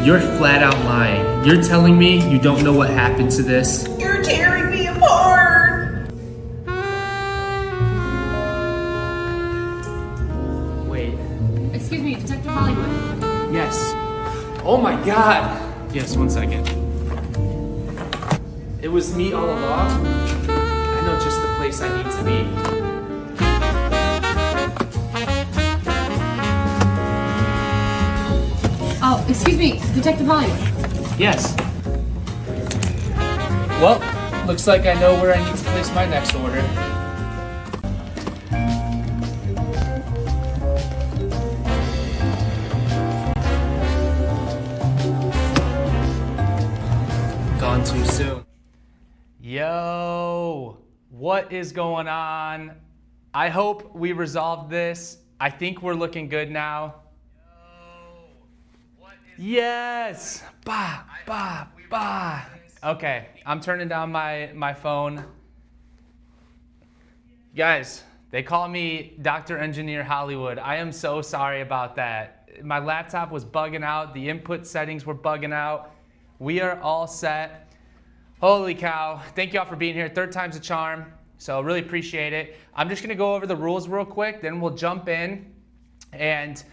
You're flat out lying. You're telling me you don't know what happened to this? You're tearing me apart! Wait. Excuse me, Detective Hollywood. Yes. Oh my God. Yes, 1 second. It was me all along. I know just the place I need to be. Oh, excuse me, Detective Hollywood. Yes. Well, looks like I know where I need to place my next order. Gone too soon. Yo, what is going on? I hope we resolved this. I think we're looking good now. Yes! Bah, bah, bah. Okay, I'm turning down my phone. Guys, they call me Dr. Engineer Hollywood. I am so sorry about that. My laptop was bugging out. The input settings were bugging out. We are all set. Holy cow. Thank you all for being here. Third time's a charm. So really appreciate it. I'm just gonna go over the rules real quick, then we'll jump in and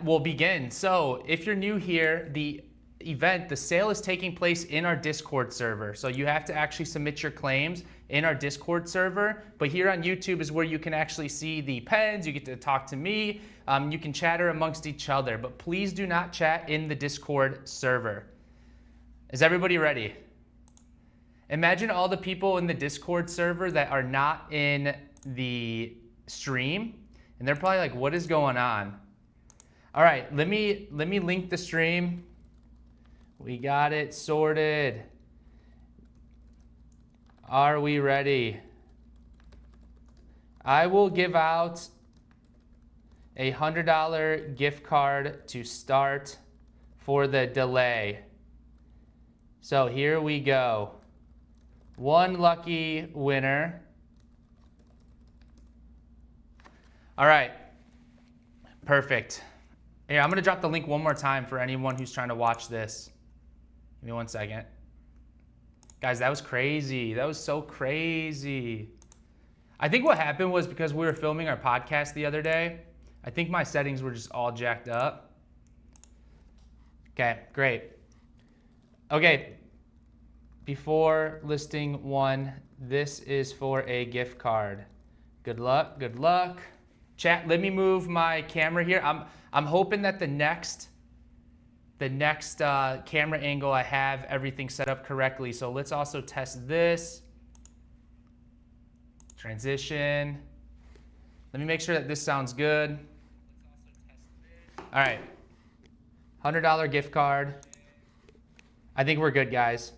we'll begin. So if you're new here, the sale is taking place in our Discord server. So you have to actually submit your claims in our Discord server. But here on YouTube is where you can actually see the pens. You get to talk to me. You can chatter amongst each other. But please do not chat in the Discord server. Is everybody ready? Imagine all the people in the Discord server that are not in the stream. And they're probably like, what is going on? All right, let me link the stream. We got it sorted. Are we ready? I will give out a $100 gift card to start for the delay. So here we go. One lucky winner. All right, perfect. Here, I'm gonna drop the link one more time for anyone who's trying to watch this. Give me 1 second. Guys, that was crazy. That was so crazy. I think what happened was because we were filming our podcast the other day, I think my settings were just all jacked up. Okay, great. Okay, before listing one, this is for a gift card. Good luck, good luck. Chat, let me move my camera here. I'm hoping that the next camera angle I have everything set up correctly. So let's also test this. Transition. Let me make sure that this sounds good. All right, $100 gift card. I think we're good, guys.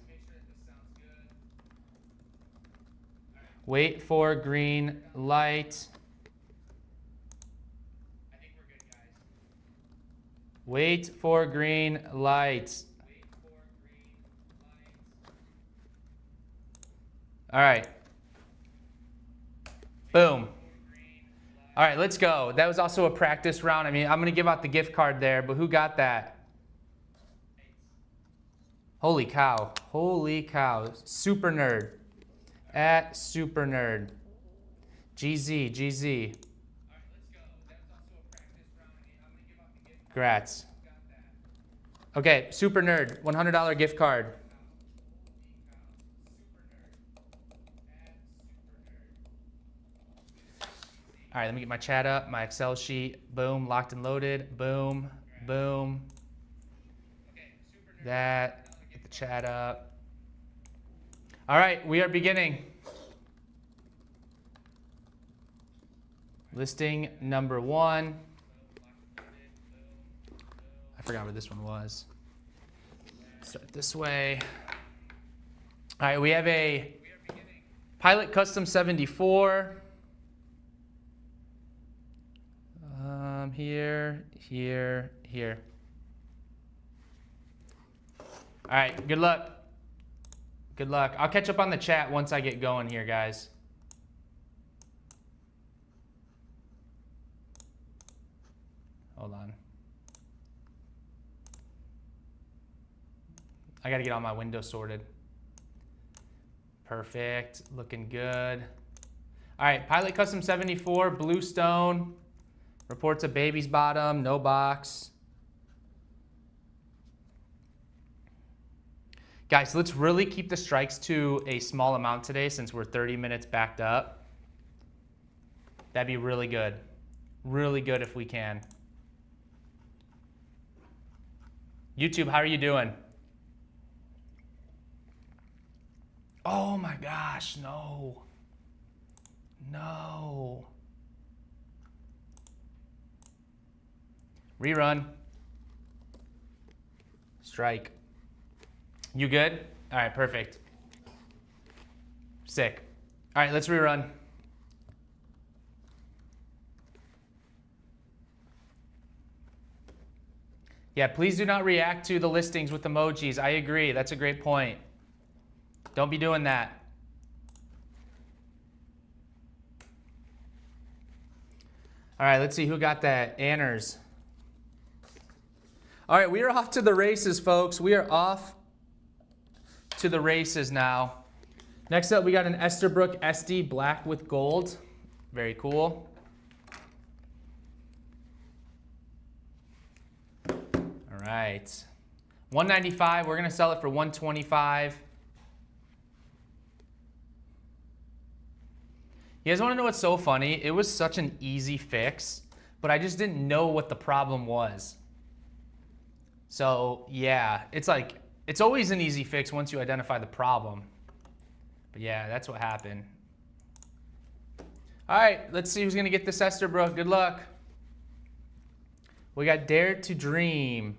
Wait for green light. Wait for green light. All right. Boom. All right, let's go. That was also a practice round. I mean, I'm going to give out the gift card there, but who got that? Holy cow. Holy cow. Super Nerd. At Super Nerd. GZ, GZ. Congrats. Okay, Super Nerd, $100 gift card. All right, let me get my chat up, my Excel sheet. Boom, locked and loaded. Boom, boom. That, get the chat up. All right, we are beginning. Listing number 1. I forgot where this one was. Start this way. All right, we have a Pilot Custom 74. Here, here, here. All right, good luck. Good luck. I'll catch up on the chat once I get going here, guys. Hold on. I gotta get all my windows sorted. Perfect, looking good. All right, Pilot Custom 74, Bluestone. Reports a baby's bottom, no box. Guys, let's really keep the strikes to a small amount today since we're 30 minutes backed up. That'd be really good. Really good if we can. YouTube, how are you doing? Oh my gosh, no. No. Rerun. Strike. You good? All right, perfect. Sick. All right, let's rerun. Yeah, please do not react to the listings with emojis. I agree. That's a great point. Don't be doing that. All right, let's see who got that. Anners. All right, we are off to the races, folks. We are off to the races now. Next up, we got an Esterbrook SD black with gold. Very cool. All right. $195. We're going to sell it for $125. You guys want to know what's so funny? It was such an easy fix, but I just didn't know what the problem was. So yeah, it's like, it's always an easy fix once you identify the problem. But yeah, that's what happened. All right, let's see who's gonna get this Esterbrook. Good luck. We got Dare to Dream.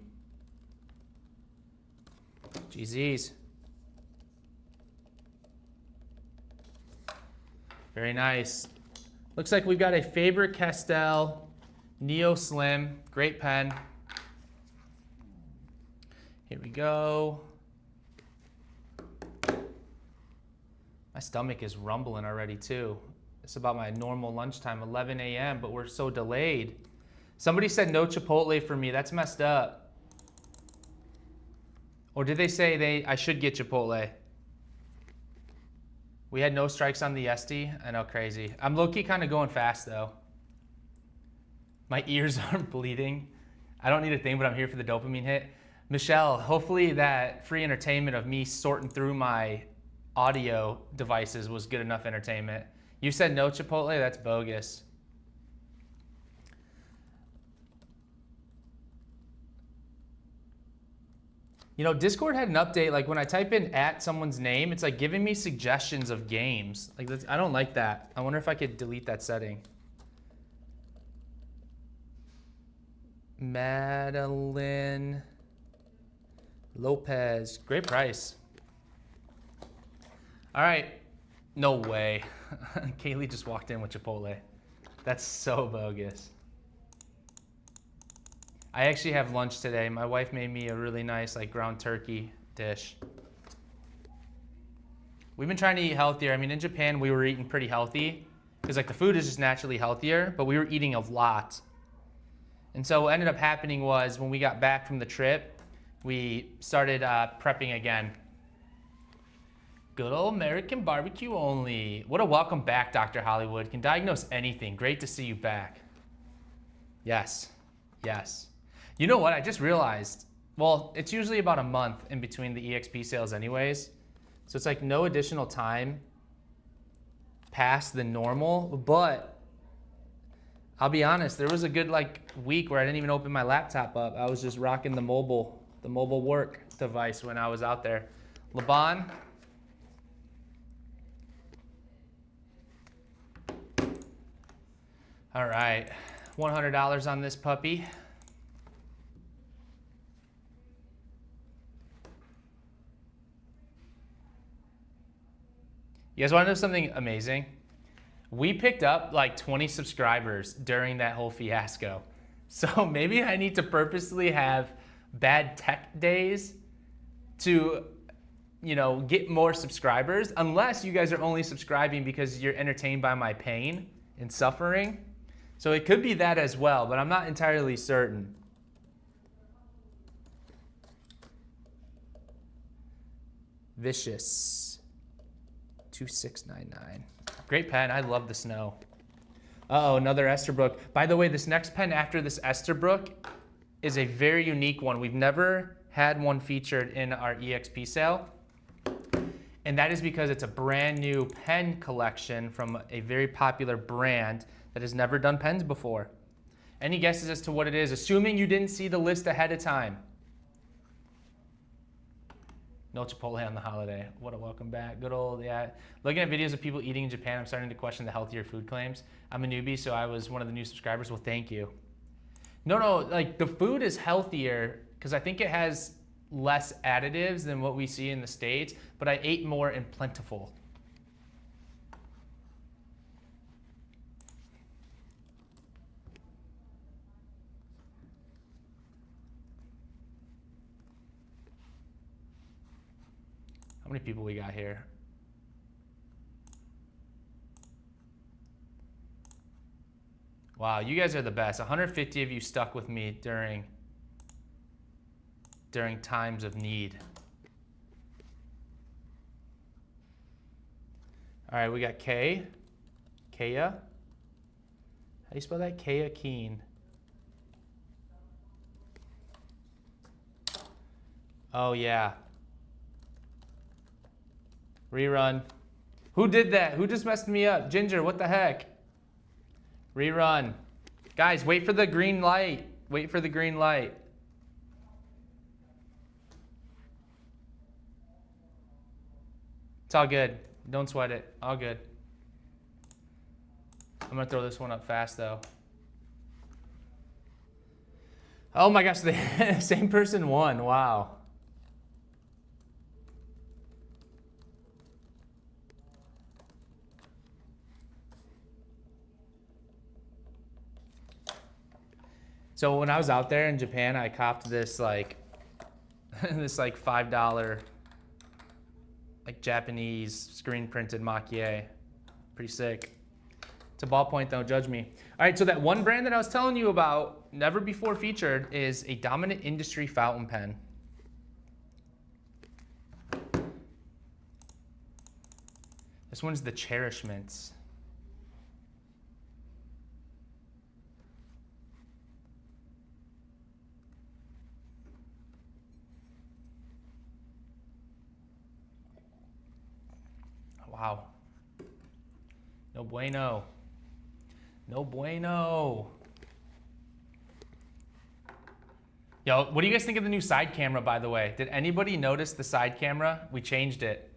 GZs. Very nice. Looks like we've got a Faber-Castell Neo Slim. Great pen. Here we go. My stomach is rumbling already too. It's about my normal lunchtime, 11 a.m., but we're so delayed. Somebody said no Chipotle for me. That's messed up. Or did they say I should get Chipotle? We had no strikes on the SD. I know, crazy. I'm low-key kind of going fast though. My ears aren't bleeding. I don't need a thing, but I'm here for the dopamine hit. Michelle, hopefully that free entertainment of me sorting through my audio devices was good enough entertainment. You said no Chipotle? That's bogus. You know, Discord had an update, like when I type in at someone's name, it's like giving me suggestions of games. Like I don't like that. I wonder if I could delete that setting. Madeline Lopez, great price. All right, no way. Kaylee just walked in with Chipotle. That's so bogus. I actually have lunch today. My wife made me a really nice like ground turkey dish. We've been trying to eat healthier. I mean, in Japan, we were eating pretty healthy because like the food is just naturally healthier, but we were eating a lot. And so what ended up happening was when we got back from the trip, we started prepping again. Good old American barbecue only. What a welcome back, Dr. Hollywood. Can diagnose anything. Great to see you back. Yes, yes. You know what, I just realized, well, it's usually about a month in between the EXP sales anyways. So it's like no additional time past the normal, but I'll be honest, there was a good like week where I didn't even open my laptop up. I was just rocking the mobile work device when I was out there. Laban. All right, $100 on this puppy. You guys want to know something amazing? We picked up like 20 subscribers during that whole fiasco. So maybe I need to purposely have bad tech days to, you know, get more subscribers, unless you guys are only subscribing because you're entertained by my pain and suffering. So it could be that as well, but I'm not entirely certain. Vicious 2699. Great pen. I love the snow. Uh-oh, another Esterbrook. By the way, this next pen after this Esterbrook is a very unique one. We've never had one featured in our EXP sale. And that is because it's a brand new pen collection from a very popular brand that has never done pens before. Any guesses as to what it is, assuming you didn't see the list ahead of time? No Chipotle on the holiday. What a welcome back. Good old, yeah. Looking at videos of people eating in Japan, I'm starting to question the healthier food claims. I'm a newbie, so I was one of the new subscribers. Well, thank you. No, like the food is healthier because I think it has less additives than what we see in the States, but I ate more and plentiful. How many people we got here? Wow, you guys are the best. 150 of you stuck with me during times of need. All right, we got Kaya. How do you spell that? Kaya Keen. Oh yeah. Rerun. Who did that? Who just messed me up? Ginger, what the heck? Rerun. Guys, wait for the green light. Wait for the green light. It's all good. Don't sweat it. All good. I'm going to throw this one up fast, though. Oh my gosh, the same person won. Wow. So when I was out there in Japan, I copped this like $5 like Japanese screen printed maquille. Pretty sick. It's a ballpoint, don't judge me. All right, so that one brand that I was telling you about, never before featured, is a Dominant Industry fountain pen. This one's the Cherishments. Wow. No bueno. No bueno. Yo, what do you guys think of the new side camera, by the way? Did anybody notice the side camera? We changed it.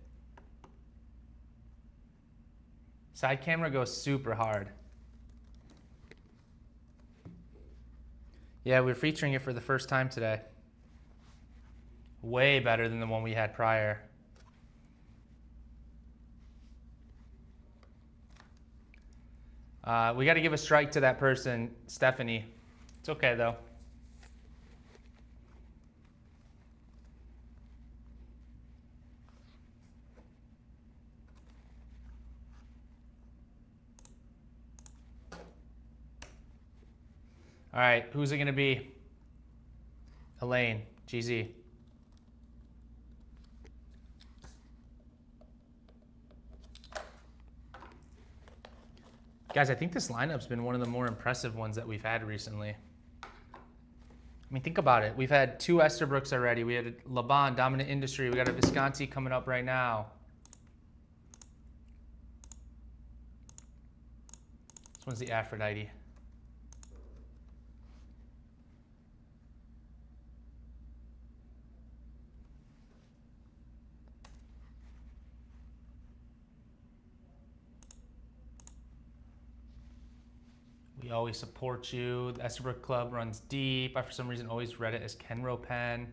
Side camera goes super hard. Yeah, we're featuring it for the first time today. Way better than the one we had prior. We got to give a strike to that person, Stephanie. It's okay, though. All right, who's it going to be? Elaine, GZ. Guys, I think this lineup's been one of the more impressive ones that we've had recently. I mean, think about it. We've had 2 Esterbrooks already. We had a Laban, Dominant Industry. We got a Visconti coming up right now. This one's the Aphrodite. We always support you. The Esterbrook Club runs deep. I, for some reason, always read it as Kenro Pen.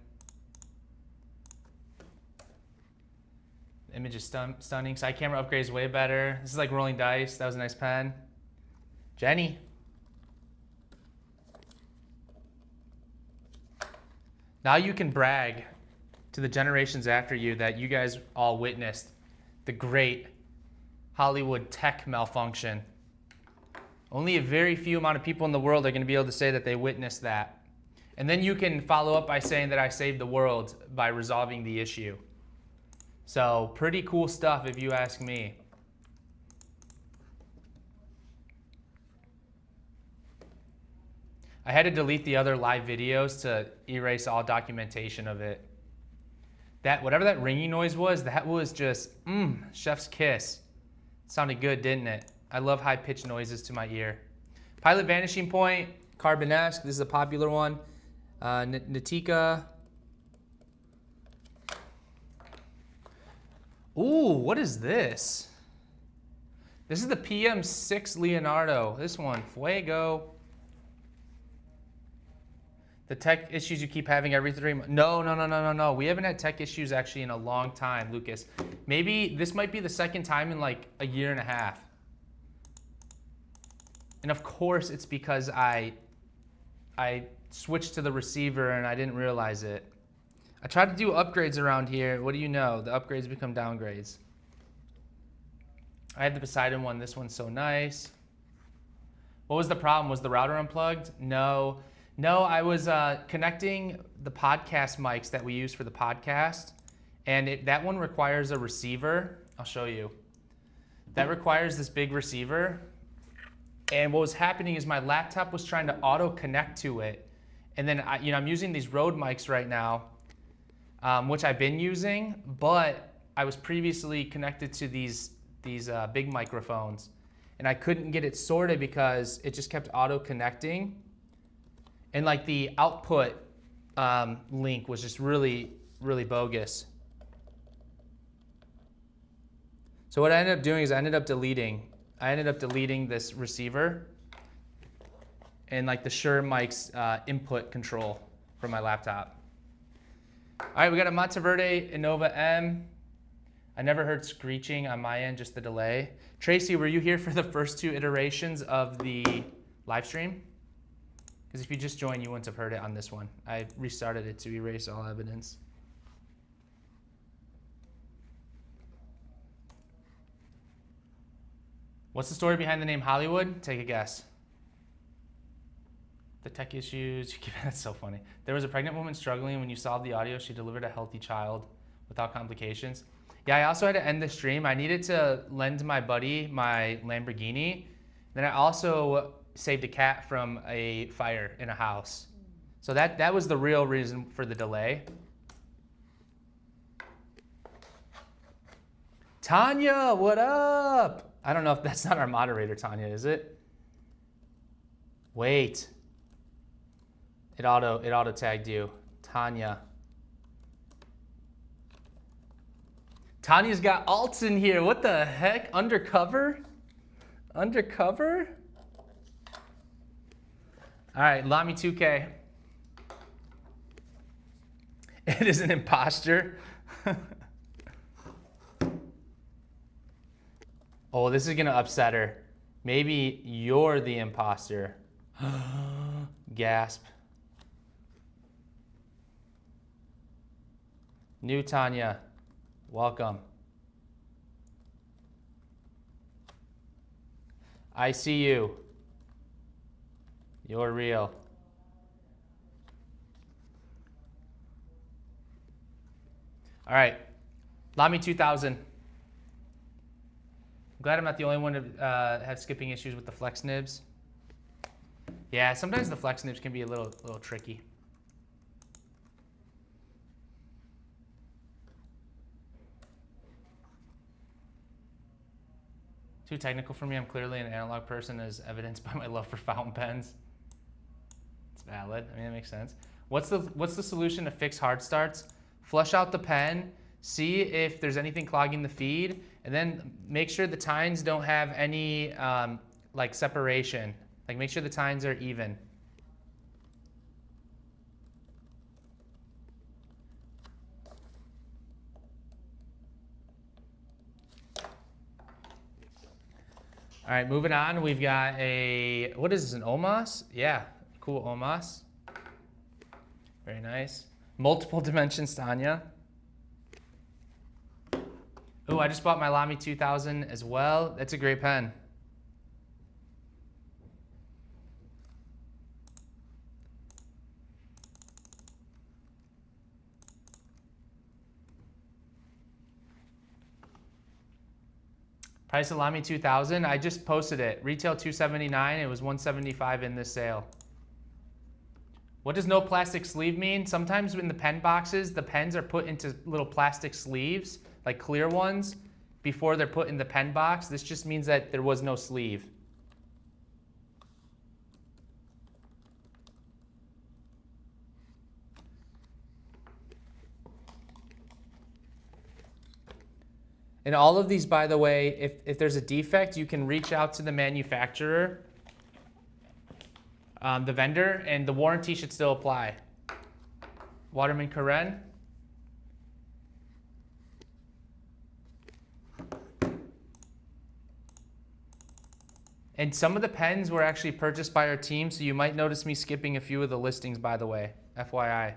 The image is stunning. Side camera upgrade is way better. This is like rolling dice. That was a nice pen. Jenny. Now you can brag to the generations after you that you guys all witnessed the great Hollywood tech malfunction. Only a very few amount of people in the world are going to be able to say that they witnessed that. And then you can follow up by saying that I saved the world by resolving the issue. So pretty cool stuff if you ask me. I had to delete the other live videos to erase all documentation of it. That whatever that ringing noise was, that was just chef's kiss. Sounded good, didn't it? I love high-pitched noises to my ear. Pilot Vanishing Point, Carbonesque. This is a popular one. Natika. Ooh, what is this? This is the PM6 Leonardo. This one, Fuego. The tech issues you keep having every 3 months. No. We haven't had tech issues actually in a long time, Lucas. Maybe this might be the second time in like a year and a half. And of course it's because I switched to the receiver and I didn't realize it. I tried to do upgrades around here. What do you know? The upgrades become downgrades. I had the Poseidon one. This one's so nice. What was the problem? Was the router unplugged? No, I was connecting the podcast mics that we use for the podcast, and that one requires a receiver. I'll show you. That requires this big receiver, and what was happening is my laptop was trying to auto connect to it, and then I'm using these Rode mics right now, which I've been using, but I was previously connected to these big microphones, and I couldn't get it sorted because it just kept auto connecting. And like the output link was just really, really bogus. So what I ended up doing is I ended up deleting this receiver and like the Shure Mic's input control from my laptop. All right, we got a Monteverde Innova M. I never heard screeching on my end, just the delay. Tracy, were you here for the first 2 iterations of the live stream? Because if you just joined, you wouldn't have heard it on this one. I restarted it to erase all evidence. What's the story behind the name Hollywood? Take a guess. The tech issues, that's so funny. There was a pregnant woman struggling. When you solved the audio, she delivered a healthy child without complications. Yeah, I also had to end the stream. I needed to lend my buddy my Lamborghini. Then I also saved a cat from a fire in a house. So that was the real reason for the delay. Tanya, what up? I don't know if that's not our moderator, Tanya, is it? Wait. It auto tagged you. Tanya. Tanya's got alts in here. What the heck? Undercover? Undercover? All right, Lami 2K. It is an imposter. Oh, this is gonna upset her. Maybe you're the imposter. Gasp. New Tanya, welcome. I see you. You're real. All right, Lami 2000. I'm glad I'm not the only one to have skipping issues with the flex nibs. Yeah, sometimes the flex nibs can be a little tricky. Too technical for me. I'm clearly an analog person, as evidenced by my love for fountain pens. It's valid. I mean, that makes sense. What's the solution to fix hard starts? Flush out the pen, see if there's anything clogging the feed, and then make sure the tines don't have any like separation. Like make sure the tines are even. All right, moving on. We've got a, what is this, an OMAS? Yeah, cool OMAS. Very nice. Multiple dimensions, Tanya. Oh, I just bought my Lamy 2000 as well. That's a great pen. Price of Lamy 2000. I just posted it. Retail $279. It was $175 in this sale. What does no plastic sleeve mean? Sometimes in the pen boxes, the pens are put into little plastic sleeves, like clear ones, before they're put in the pen box. This just means that there was no sleeve. And all of these, by the way, if there's a defect, you can reach out to the manufacturer, the vendor, and the warranty should still apply. Waterman Karen. And some of the pens were actually purchased by our team, so you might notice me skipping a few of the listings, by the way, FYI.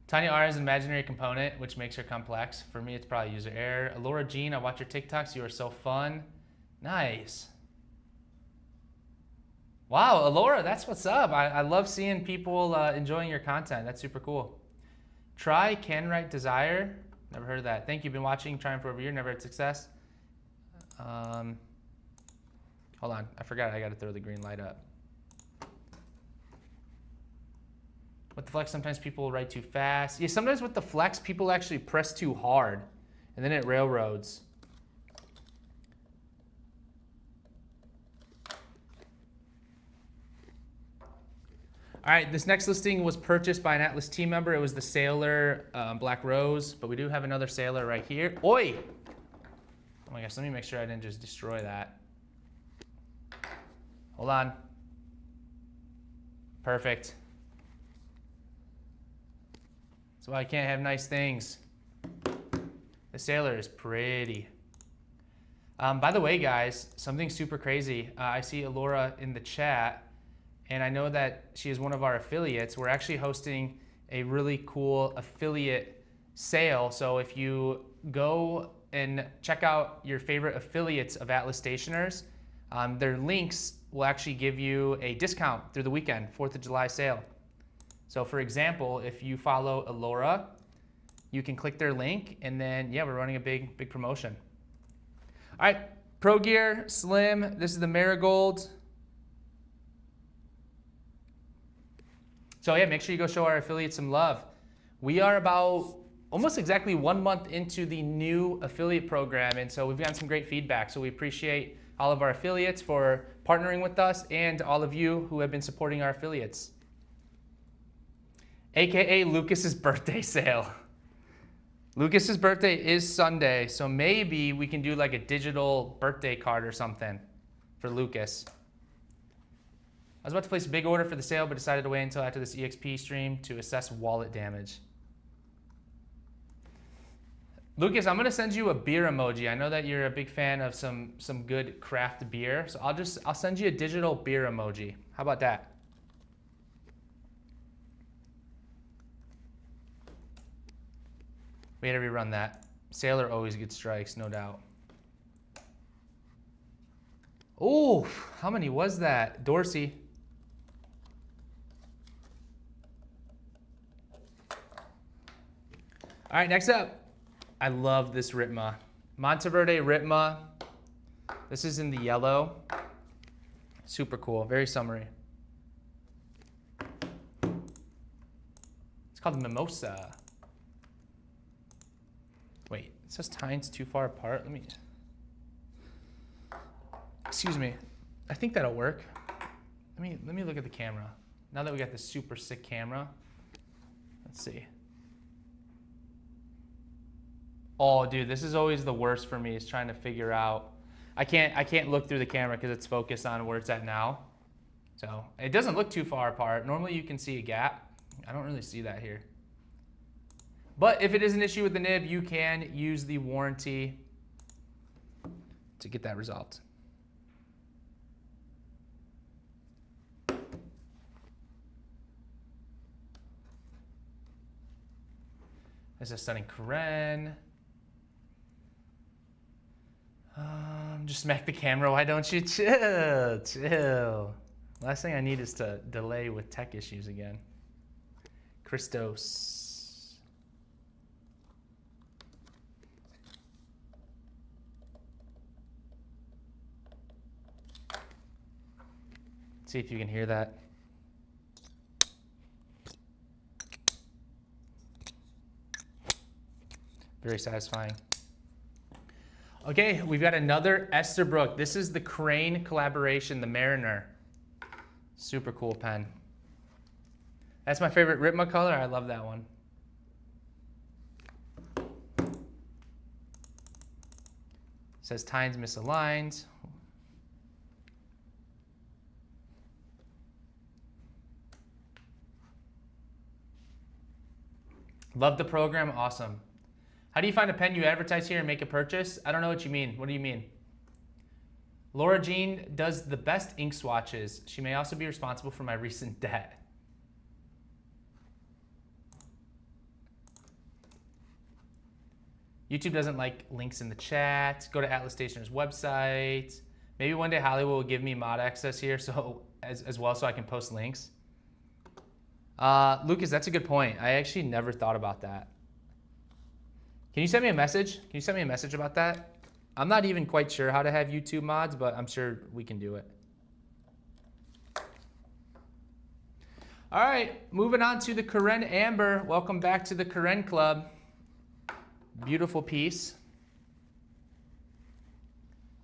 Tanya R is an imaginary component, which makes her complex. For me, it's probably user error. Alora Jean, I watch your TikToks. You are so fun. Nice. Wow, Alora, that's what's up. I love seeing people enjoying your content. That's super cool. Try Can Write Desire. Never heard of that. Thank you. Been watching, trying for over a year. Never had success. Hold on. I forgot I got to throw the green light up. With the Flex, sometimes people write too fast. Yeah, sometimes with the Flex, people actually press too hard, and then it railroads. All right, this next listing was purchased by an Atlas team member. It was the Sailor Black Rose, but we do have another Sailor right here. Oi! Oh my gosh, let me make sure I didn't just destroy that. Hold on. Perfect. That's why I can't have nice things. The Sailor is pretty. By the way, guys, something super crazy. I see Alora in the chat, and I know that she is one of our affiliates. We're actually hosting a really cool affiliate sale. So if you go and check out your favorite affiliates of Atlas Stationers, their links will actually give you a discount through the weekend, 4th of July sale. So for example, if you follow Alora, you can click their link, and then yeah, we're running a big promotion. All right, Pro Gear Slim. This is the Marigold. So yeah, make sure you go show our affiliates some love. We are about almost exactly 1 month into the new affiliate program, and so we've gotten some great feedback. So we appreciate all of our affiliates for partnering with us, and all of you who have been supporting our affiliates. AKA Lucas's birthday sale. Lucas's birthday is Sunday, so maybe we can do like a digital birthday card or something for Lucas. I was about to place a big order for the sale, but decided to wait until after this EXP stream to assess wallet damage. Lucas, I'm gonna send you a beer emoji. I know that you're a big fan of some good craft beer, so I'll send you a digital beer emoji. How about that? We had to rerun that. Sailor always gets strikes, no doubt. Oh, how many was that? Dorsey. All right, next up. I love this Ritma. Monteverde Ritma. This is in the yellow. Super cool, very summery. It's called Mimosa. Wait, it says tines too far apart. Excuse me. I think that'll work. Let me look at the camera. Now that we got this super sick camera, let's see. Oh, dude, this is always the worst for me, is trying to figure out. I can't look through the camera because it's focused on where it's at now. So it doesn't look too far apart. Normally you can see a gap. I don't really see that here. But if it is an issue with the nib, you can use the warranty to get that resolved. This is stunning Karen. Just smack the camera. Why don't you chill? Chill. Last thing I need is to delay with tech issues again. Christos. See if you can hear that. Very satisfying. Okay, we've got another Esterbrook. This is the Crane collaboration, the Mariner. Super cool pen. That's my favorite Ripma color. I love that one. Says tines misaligned. Love the program, awesome. How do you find a pen you advertise here and make a purchase? I don't know what you mean. What do you mean? Laura Jean does the best ink swatches. She may also be responsible for my recent debt. YouTube doesn't like links in the chat. Go to Atlas Stationer's website. Maybe one day Hollywood will give me mod access here so as well so I can post links. Lucas, that's a good point. I actually never thought about that. Can you send me a message? Can you send me a message about that? I'm not even quite sure how to have YouTube mods, but I'm sure we can do it. All right, moving on to the Karen Amber. Welcome back to the Karen Club. Beautiful piece.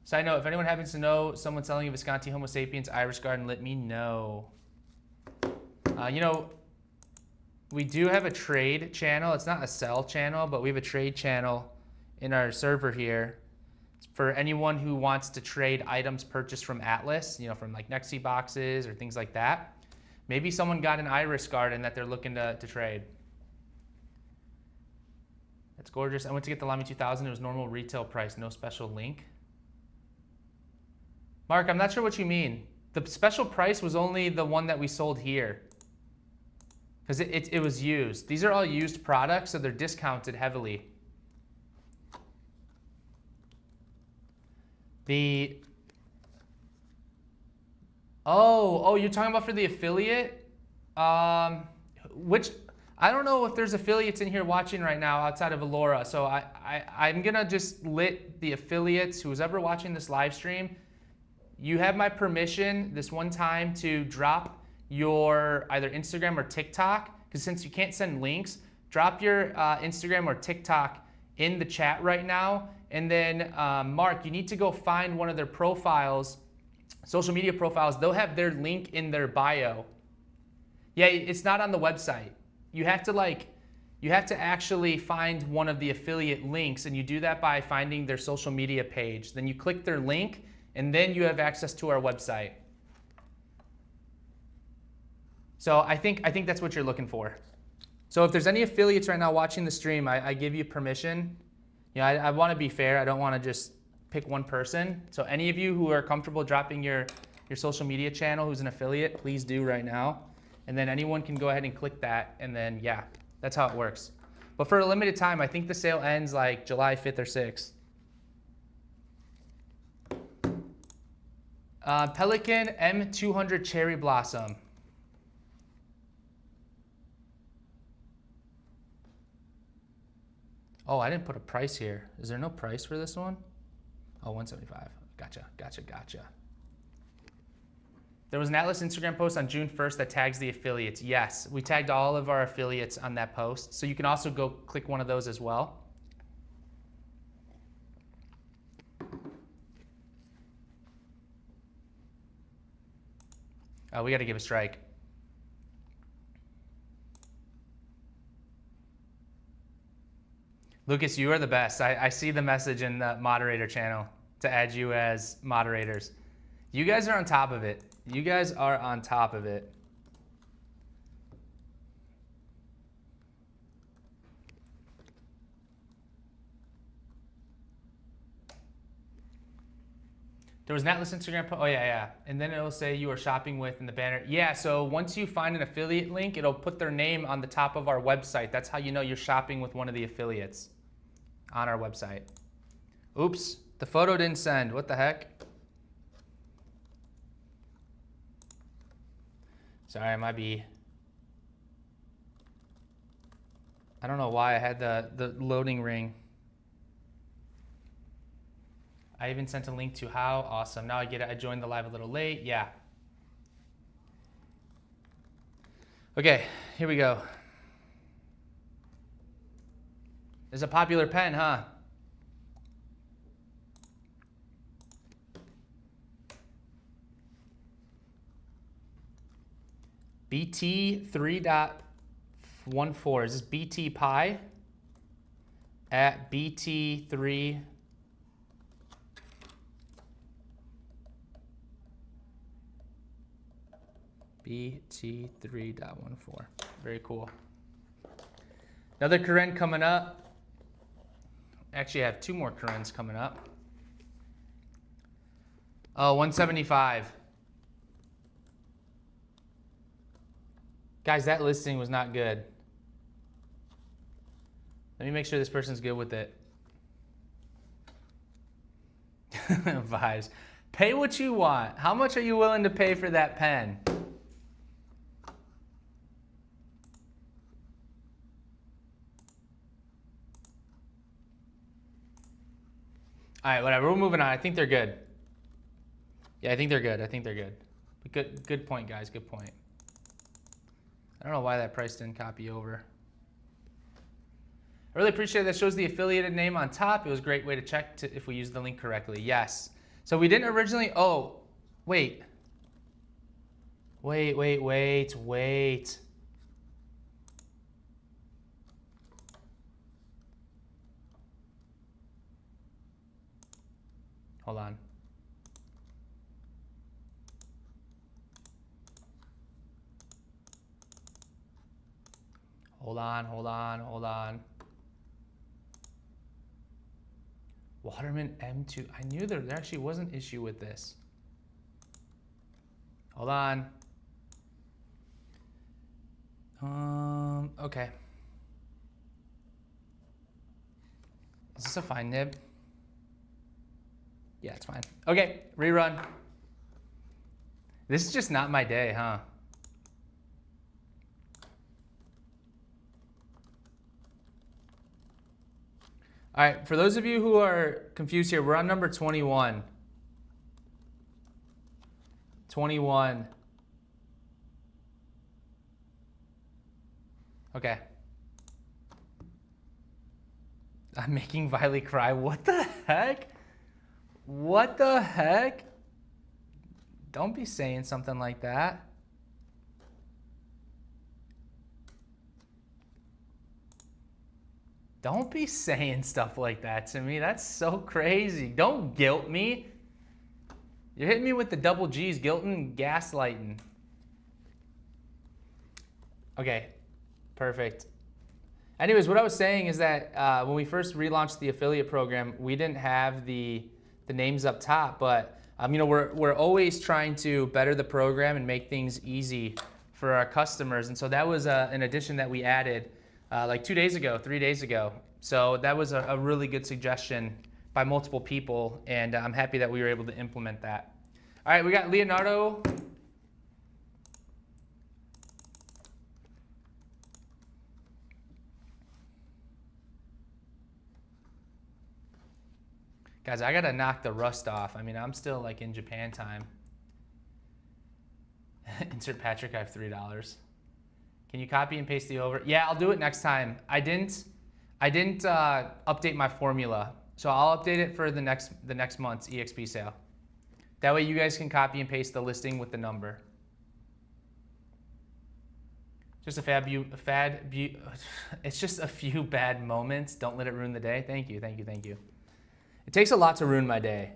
Side note, if anyone happens to know someone selling a Visconti Homo sapiens Iris Garden, let me know. You know, we do have a trade channel. It's not a sell channel, but we have a trade channel in our server here. It's for anyone who wants to trade items purchased from Atlas, you know, from like NEXY Boxes or things like that. Maybe someone got an Iris Garden that they're looking to trade. That's gorgeous. I went to get the Lamy 2000. It was normal retail price, no special link. Mark, I'm not sure what you mean. The special price was only the one that we sold here. Because it was used. These are all used products, so they're discounted heavily. Oh, you're talking about for the affiliate? Which, I don't know if there's affiliates in here watching right now outside of Alora, so I'm gonna just let the affiliates, who's ever watching this live stream, you have my permission this one time to drop your either Instagram or TikTok, because since you can't send links, drop your Instagram or TikTok in the chat right now. And then Mark, you need to go find one of their profiles, social media profiles. They'll have their link in their bio. Yeah, it's not on the website. You have to actually find one of the affiliate links, and you do that by finding their social media page. Then you click their link, and then you have access to our website. So I think that's what you're looking for. So if there's any affiliates right now watching the stream, I give you permission. You know, I want to be fair. I don't want to just pick one person. So any of you who are comfortable dropping your social media channel who's an affiliate, please do right now. And then anyone can go ahead and click that, and then yeah, that's how it works. But for a limited time, I think the sale ends like July 5th or 6th. Pelican M200 Cherry Blossom. Oh, I didn't put a price here. Is there no price for this one? Oh, 175. Gotcha. There was an Atlas Instagram post on June 1st that tags the affiliates. Yes, we tagged all of our affiliates on that post. So you can also go click one of those as well. We got to give a strike. Lucas, you are the best. I see the message in the moderator channel to add you as moderators. You guys are on top of it. You guys are on top of it. There was an Atlas Instagram post. Oh, yeah. And then it'll say you are shopping with in the banner. Yeah, so once you find an affiliate link, it'll put their name on the top of our website. That's how you know you're shopping with one of the affiliates on our website. Oops, the photo didn't send. What the heck? Sorry, I might be. I don't know why I had the loading ring. I even sent a link to how. Awesome. Now I get it. I joined the live a little late. Yeah. Okay, here we go. It's a popular pen, huh? BT 3.14. Is this BT Pi? At BT 3. BT 3.14. Very cool. Another Karen coming up. Actually, I have 2 more Karens coming up. Oh, 175. Guys, that listing was not good. Let me make sure this person's good with it. Vibes. Pay what you want. How much are you willing to pay for that pen? All right, whatever. We're moving on. I think they're good. Yeah, I think they're good. I think they're good. Good point, guys. Good point. I don't know why that price didn't copy over. I really appreciate that. Shows the affiliated name on top. It was a great way to check if we used the link correctly. Yes. So we didn't originally. Oh, wait. Wait. Hold on. Hold on. Waterman M2. I knew there actually was an issue with this. Hold on. Okay. Is this a fine nib? Yeah, it's fine. Okay, rerun. This is just not my day, huh? All right, for those of you who are confused here, we're on number 21. 21. Okay. I'm making Viley cry. What the heck? What the heck? Don't be saying something like that. Don't be saying stuff like that to me. That's so crazy. Don't guilt me. You're hitting me with the double G's, guilting and gaslighting. Okay, perfect. Anyways, what I was saying is that when we first relaunched the affiliate program, we didn't have the names up top, but you know, we're always trying to better the program and make things easy for our customers. And so that was an addition that we added like 2 days ago, 3 days ago. So that was a really good suggestion by multiple people, and I'm happy that we were able to implement that. All right, we got Leonardo. Guys, I gotta knock the rust off. I mean, I'm still like in Japan time. Insert Patrick, I have $3. Can you copy and paste the over? Yeah, I'll do it next time. I didn't update my formula, so I'll update it for the next month's EXP sale. That way you guys can copy and paste the listing with the number. Just it's just a few bad moments. Don't let it ruin the day. Thank you. It takes a lot to ruin my day.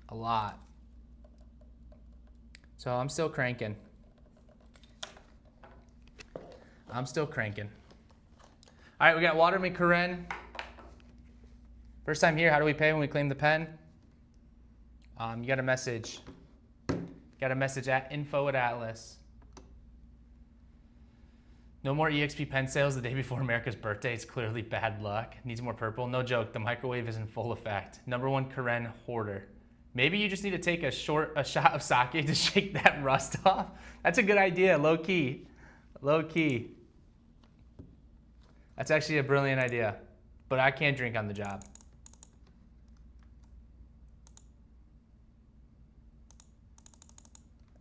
A lot. So I'm still cranking. All right, we got Waterman Karen. First time here, how do we pay when we claim the pen? You got a message. At info@Atlas. No more EXP pen sales the day before America's birthday. It's clearly bad luck. Needs more purple. No joke, the microwave is in full effect. #1 Karen hoarder. Maybe you just need to take a shot of sake to shake that rust off. That's a good idea, low key. That's actually a brilliant idea, but I can't drink on the job.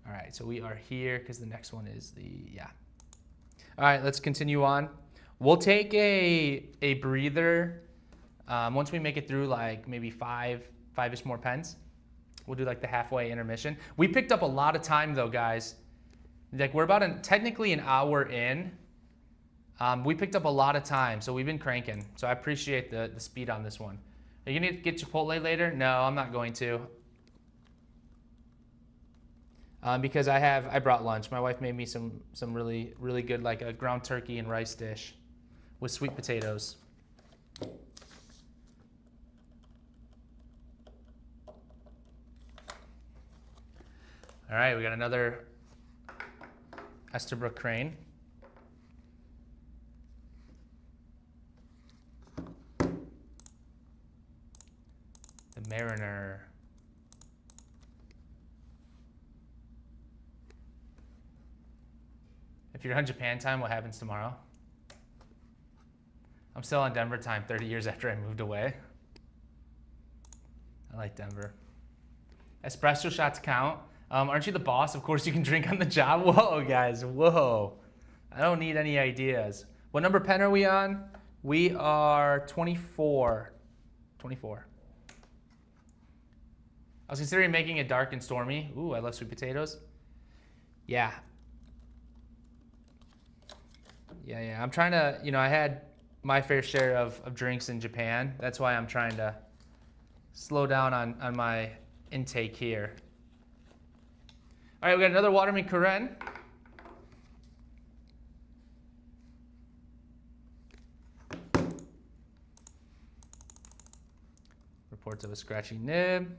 All right, so we are here because the next one is yeah. All right, let's continue on. We'll take a breather once we make it through like maybe five-ish more pens. We'll do like the halfway intermission. We picked up a lot of time though, guys. Like we're about technically an hour in. We picked up a lot of time, so we've been cranking. So I appreciate the speed on this one. Are you gonna get Chipotle later? No, I'm not going to. Because I brought lunch. My wife made me some really, really good, like a ground turkey and rice dish with sweet potatoes. All right, we got another Esterbrook crane. The Mariner. If you're on Japan time, what happens tomorrow? I'm still on Denver time 30 years after I moved away. I like Denver. Espresso shots count. Aren't you the boss? Of course you can drink on the job. Whoa, guys, whoa. I don't need any ideas. What number pen are we on? We are 24. 24. I was considering making it dark and stormy. Ooh, I love sweet potatoes. Yeah. Yeah. I'm trying to, I had my fair share of drinks in Japan. That's why I'm trying to slow down on my intake here. All right, we got another Waterman Karen. Reports of a scratchy nib.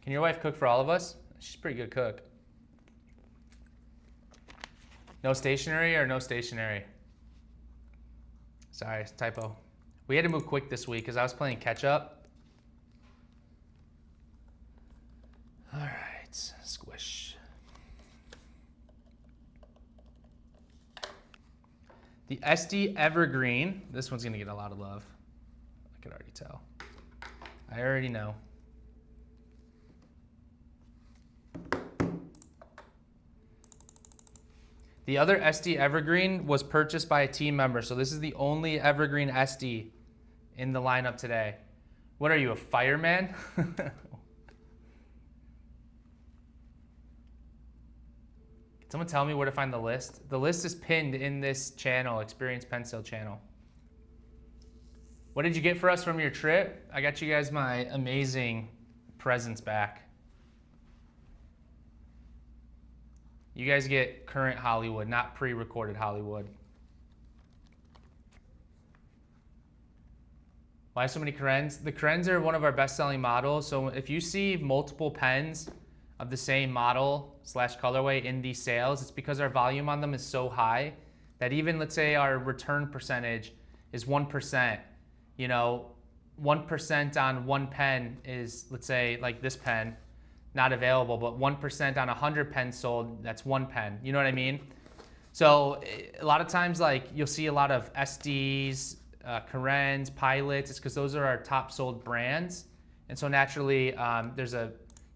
Can your wife cook for all of us? She's a pretty good cook. No stationery or no stationery? Sorry, typo. We had to move quick this week because I was playing catch up. All right, squish. The SD Evergreen. This one's gonna get a lot of love. I can already tell. I already know. The other SD Evergreen was purchased by a team member, so this is the only Evergreen SD in the lineup today. What are you, a fireman? Can someone tell me where to find the list? The list is pinned in this channel, Experience Pen Sale channel. What did you get for us from your trip? I got you guys my amazing presents back. You guys get current Hollywood, not pre-recorded Hollywood. Why so many Karens? The Karens are one of our best-selling models. So if you see multiple pens of the same model / colorway in these sales, it's because our volume on them is so high that even, let's say, our return percentage is 1%. 1% on one pen is, let's say, like this pen, not available, but 1% on 100 pens sold, that's one pen. You know what I mean? So a lot of times, like, you'll see a lot of SDs, Karens, Pilots. It's because those are our top sold brands. And so naturally,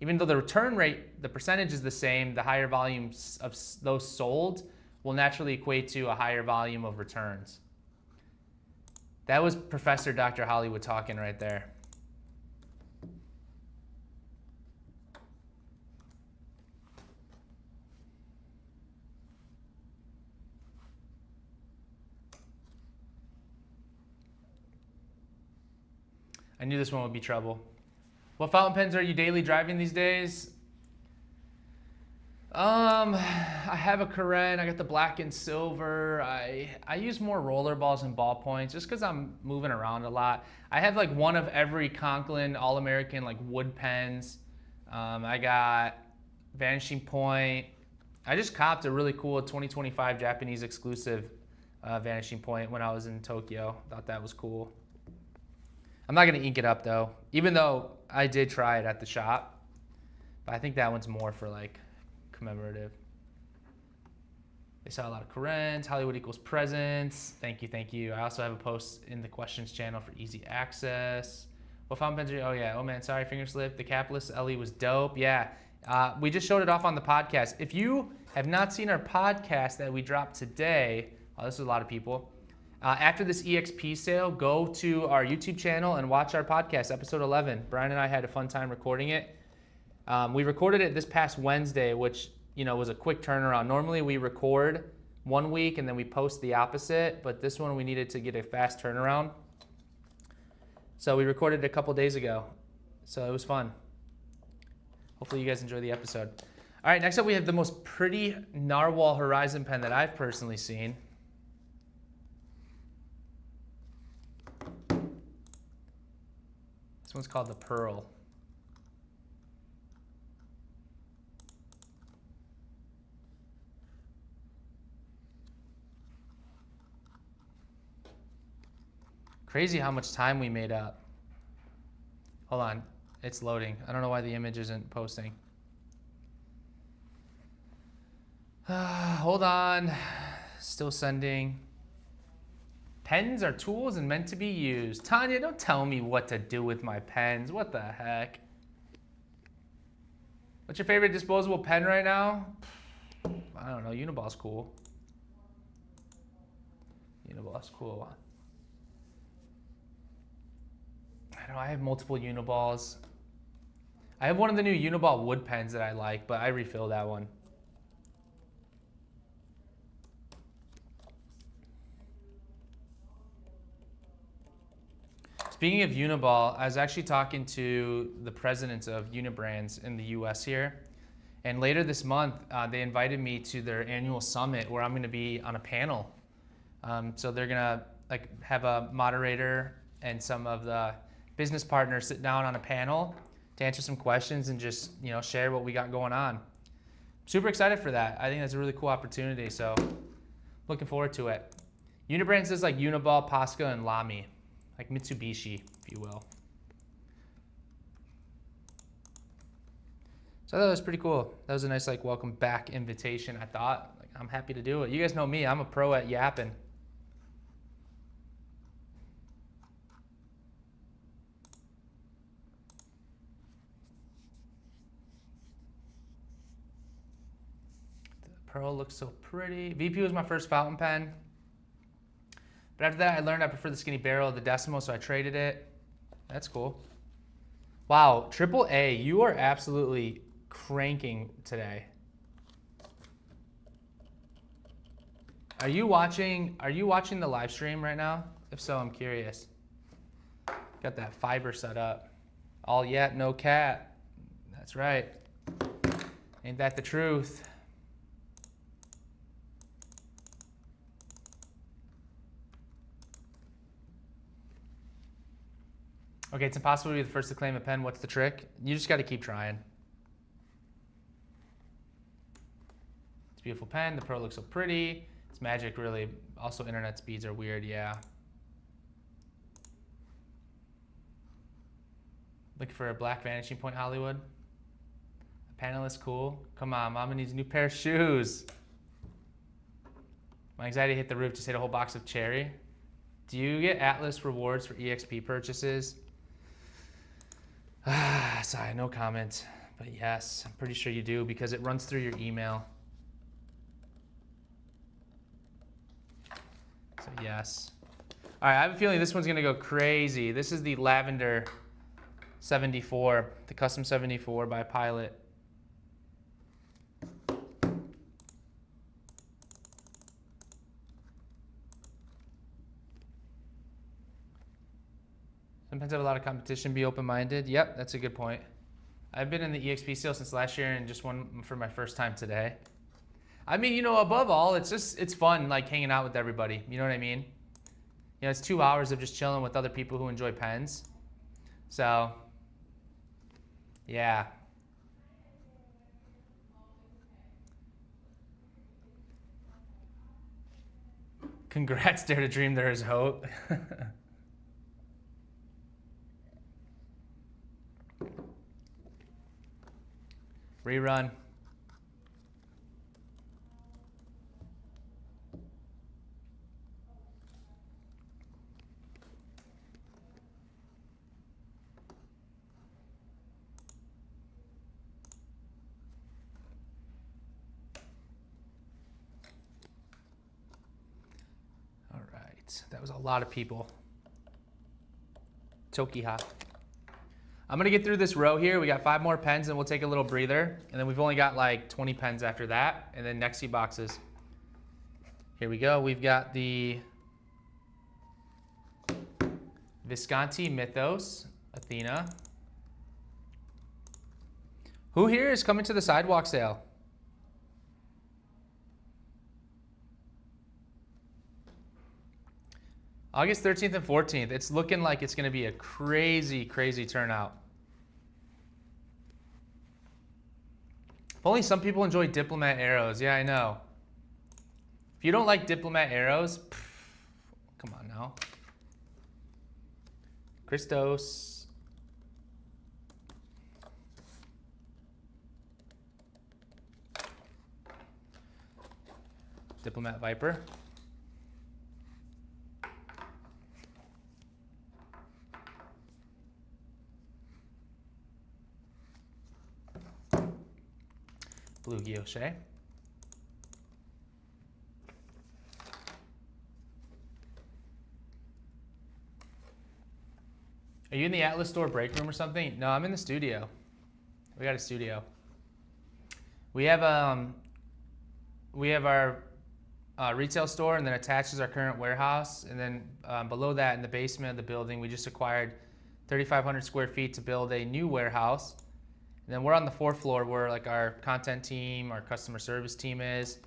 even though the return rate, the percentage is the same, the higher volumes of those sold will naturally equate to a higher volume of returns. That was Professor Dr. Hollywood talking right there. I knew this one would be trouble. What fountain pens are you daily driving these days? I have a Karen. I got the black and silver. I use more roller balls and ballpoints just because I'm moving around a lot. I have like one of every Conklin All-American like wood pens. I got Vanishing Point. I just copped a really cool 2025 Japanese exclusive Vanishing Point when I was in Tokyo. Thought that was cool. I'm not gonna ink it up though, even though I did try it at the shop. But I think that one's more for like commemorative. They saw a lot of current. Hollywood equals presence. Thank you, thank you. I also have a post in the questions channel for easy access. What fountain pens are you? Oh yeah, oh man, sorry, finger slip. The capless LE was dope. Yeah, we just showed it off on the podcast. If you have not seen our podcast that we dropped today, oh, this is a lot of people. After this EXP sale, go to our YouTube channel and watch our podcast, episode 11. Brian and I had a fun time recording it. We recorded it this past Wednesday, which was a quick turnaround. Normally we record 1 week and then we post the opposite, but this one we needed to get a fast turnaround. So we recorded it a couple days ago. So it was fun. Hopefully you guys enjoy the episode. All right, next up we have the most pretty Narwhal Horizon pen that I've personally seen. This one's called the Pearl. Crazy how much time we made up. Hold on, it's loading. I don't know why the image isn't posting. Hold on, still sending. Pens are tools and meant to be used. Tanya, don't tell me what to do with my pens. What the heck? What's your favorite disposable pen right now? I don't know, Uniball's cool. Uniball's cool. I know I have multiple Uniballs. I have one of the new Uniball wood pens that I like, but I refill that one. Speaking of Uniball, I was actually talking to the presidents of Unibrands in the US here. And later this month, they invited me to their annual summit where I'm gonna be on a panel. So they're gonna have a moderator and some of the business partners sit down on a panel to answer some questions and just share what we got going on. Super excited for that. I think that's a really cool opportunity, so looking forward to it. Unibrands is like Uniball, Posca, and Lamy. Like Mitsubishi, if you will. So I thought that was pretty cool. That was a nice welcome back invitation, I thought. I'm happy to do it. You guys know me, I'm a pro at yapping. The Pearl looks so pretty. VP was my first fountain pen. But after that, I learned I prefer the skinny barrel of the Decimo, so I traded it. That's cool. Wow, AAA, you are absolutely cranking today. Are you watching the live stream right now? If so, I'm curious. Got that fiber set up. All yet, no cat. That's right. Ain't that the truth? Okay, it's impossible to be the first to claim a pen. What's the trick? You just got to keep trying. It's a beautiful pen. The Pearl looks so pretty. It's magic, really. Also, internet speeds are weird, yeah. Looking for a black vanishing point, Hollywood. A panelist, cool. Come on, Mama needs a new pair of shoes. My anxiety hit the roof. Just hit a whole box of cherry. Do you get Atlas rewards for EXP purchases? Sorry, no comment. But yes, I'm pretty sure you do because it runs through your email. So yes. All right, I have a feeling this one's gonna go crazy. This is the Lavender 74, the Custom 74 by Pilot. Sometimes have a lot of competition, be open-minded. Yep, that's a good point. I've been in the EXP sale since last year and just one for my first time today. I mean, above all, it's fun hanging out with everybody. You know what I mean? It's 2 hours of just chilling with other people who enjoy pens. So, yeah. Congrats, Dare to Dream, there is hope. Rerun. That was a lot of people. Tokiha. I'm gonna get through this row here. We got 5 more pens and we'll take a little breather. And then we've only got like 20 pens after that. And then NEXY Boxes. Here we go. We've got the Visconti Mythos, Athena. Who here is coming to the sidewalk sale? August 13th and 14th. It's looking like it's going to be a crazy, crazy turnout. If only some people enjoy Diplomat arrows. Yeah, I know. If you don't like Diplomat arrows, come on now. Christos. Diplomat Viper. Blue Guilloche. Are you in the Atlas store break room or something? No, I'm in the studio. We got a studio. We have our retail store, and then attached is our current warehouse. And then below that, in the basement of the building, we just acquired 3,500 square feet to build a new warehouse. And then we're on the 4th floor where like our content team, our customer service team is.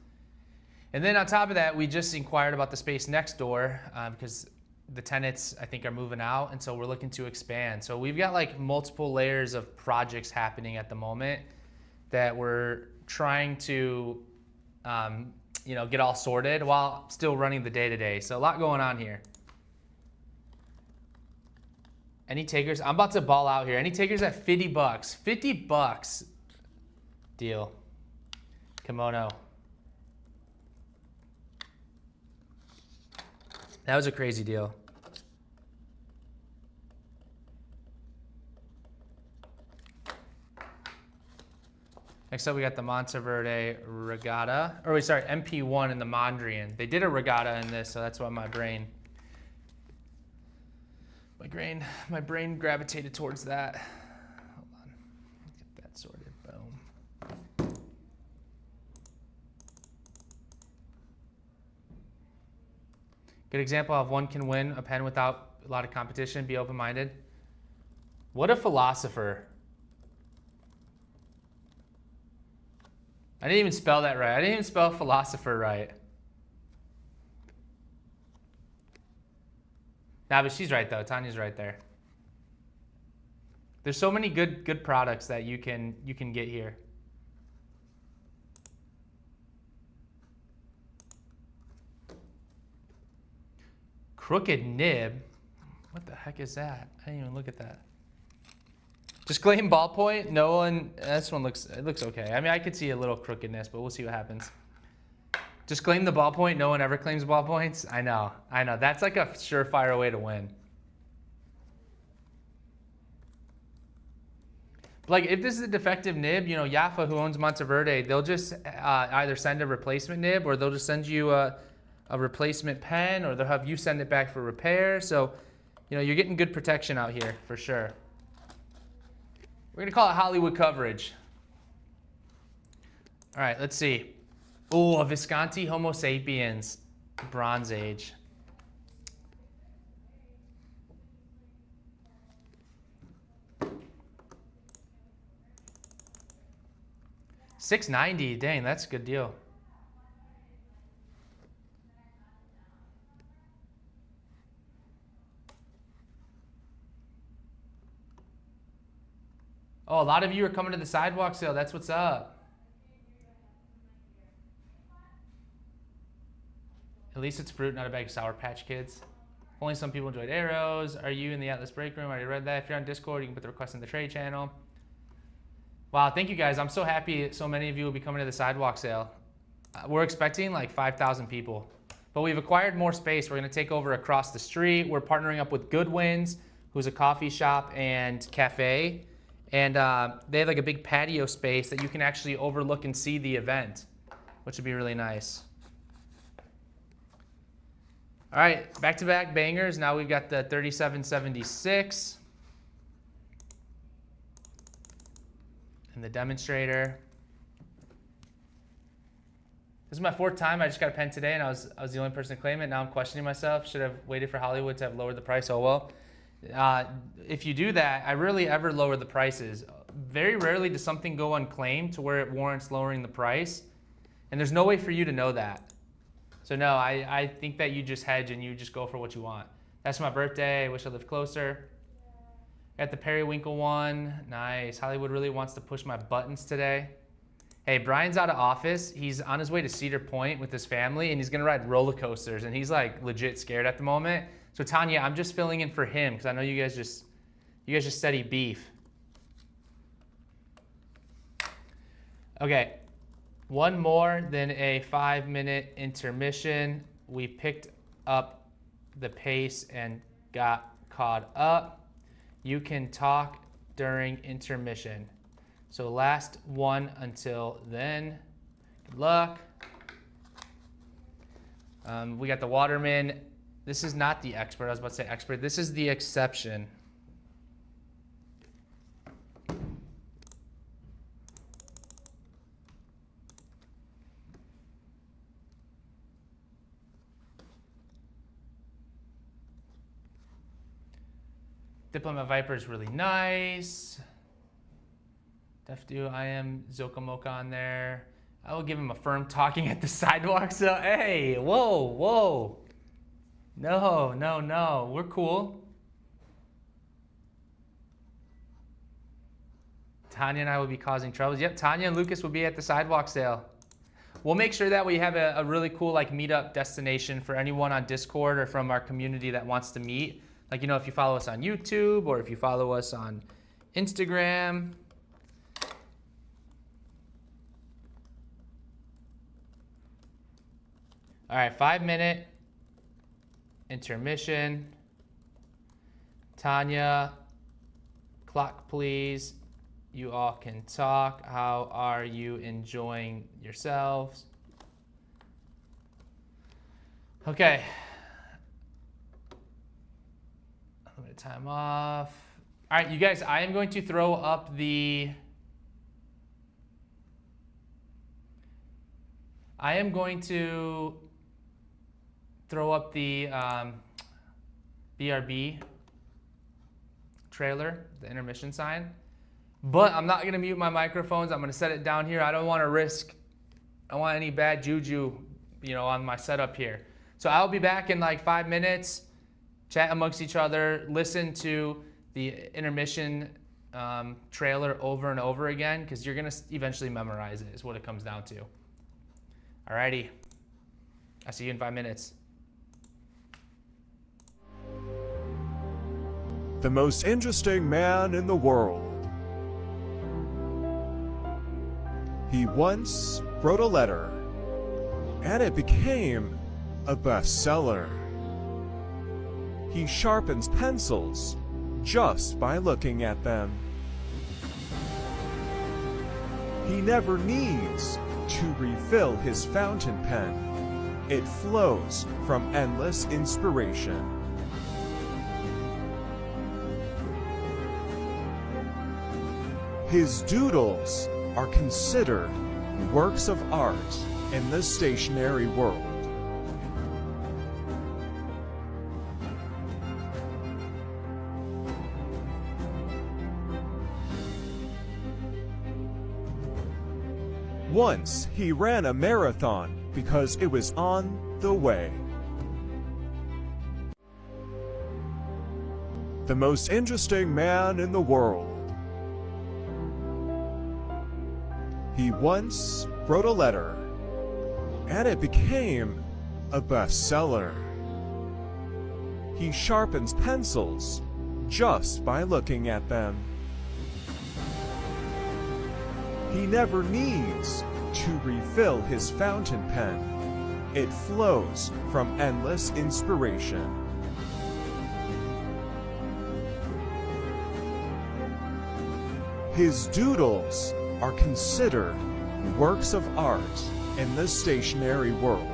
And then on top of that, we just inquired about the space next door because the tenants, I think, are moving out. And so we're looking to expand. So we've got like multiple layers of projects happening at the moment that we're trying to get all sorted while still running the day-to-day. So a lot going on here. Any takers? I'm about to ball out here. Any takers at 50 bucks? 50 bucks. Deal. Kimono. That was a crazy deal. Next up, we got the Monteverde Regatta. Or wait, sorry, MP1 and the Mondrian. They did a Regatta in this, so that's why my brain gravitated towards that. Hold on, get that sorted. Boom. Good example of one can win a pen without a lot of competition. Be open-minded. What a philosopher. I didn't even spell that right. I didn't even spell philosopher right. Nah, but she's right though. Tanya's right there. There's so many good products that you can get here. Crooked nib. What the heck is that? I didn't even look at that. Just claim ballpoint. No one. This one looks okay. I mean, I could see a little crookedness, but we'll see what happens. Just claim the ballpoint. No one ever claims ballpoints. I know. That's like a surefire way to win. Like if this is a defective nib, Yafa, who owns Monteverde, they'll just either send a replacement nib or they'll just send you a replacement pen, or they'll have you send it back for repair. So, you're getting good protection out here for sure. We're gonna call it Hollywood coverage. All right, let's see. Oh, a Visconti Homo sapiens, Bronze Age. $6.90, dang, that's a good deal. Oh, a lot of you are coming to the sidewalk sale. That's what's up. At least it's fruit, not a bag of Sour Patch Kids. Only some people enjoyed arrows. Are you in the Atlas break room? I already read that. If you're on Discord, you can put the request in the trade channel. Wow, thank you guys. I'm so happy so many of you will be coming to the sidewalk sale. We're expecting like 5,000 people. But we've acquired more space. We're going to take over across the street. We're partnering up with Goodwin's, who's a coffee shop and cafe. And they have like a big patio space that you can actually overlook and see the event, which would be really nice. All right, back-to-back bangers. Now we've got the 3776 and the demonstrator. This is my 4th time. I just got a pen today, and I was the only person to claim it. Now I'm questioning myself. Should have waited for Hollywood to have lowered the price. Oh well. If you do that, I rarely ever lower the prices. Very rarely does something go unclaimed to where it warrants lowering the price, and there's no way for you to know that. So no, I think that you just hedge and you just go for what you want. That's my birthday. I wish I lived closer. Got the periwinkle one. Nice. Hollywood really wants to push my buttons today. Hey, Brian's out of office. He's on his way to Cedar Point with his family, and he's gonna ride roller coasters, and he's like legit scared at the moment. So Tanya, I'm just filling in for him because I know you guys just study beef. Okay, one more than a 5-minute intermission. We picked up the pace and got caught up. You can talk during intermission. So last one until then. Good luck. We got the Waterman. This is not the expert. I was about to say expert. This is the exception. Diplomat Viper is really nice. Def Do, I am Zokamoka on there. I will give him a firm talking at the sidewalk. So, hey, whoa, whoa. No, no, no. We're cool. Tanya and I will be causing troubles. Yep, Tanya and Lucas will be at the sidewalk sale. We'll make sure that we have a really cool like meetup destination for anyone on Discord or from our community that wants to meet. Like, you know, if you follow us on YouTube or if you follow us on Instagram. All right, 5-minute intermission. Tanya, clock please. You all can talk. How are you enjoying yourselves? Okay. A little bit of time off. All right, you guys, I am going to throw up the BRB trailer, the intermission sign. But I'm not gonna mute my microphones. I'm gonna set it down here. I don't want any bad juju, you know, on my setup here. So I'll be back in like 5 minutes, chat amongst each other, listen to the intermission trailer over and over again, because you're gonna eventually memorize it, is what it comes down to. Alrighty, I'll see you in 5 minutes. The most interesting man in the world. He once wrote a letter, and it became a bestseller. He sharpens pencils just by looking at them. He never needs to refill his fountain pen. It flows from endless inspiration. His doodles are considered works of art in the stationery world. Once he ran a marathon because it was on the way. The most interesting man in the world. He once wrote a letter, and it became a bestseller. He sharpens pencils just by looking at them. He never needs to refill his fountain pen. It flows from endless inspiration. His doodles are considered works of art in the stationery world.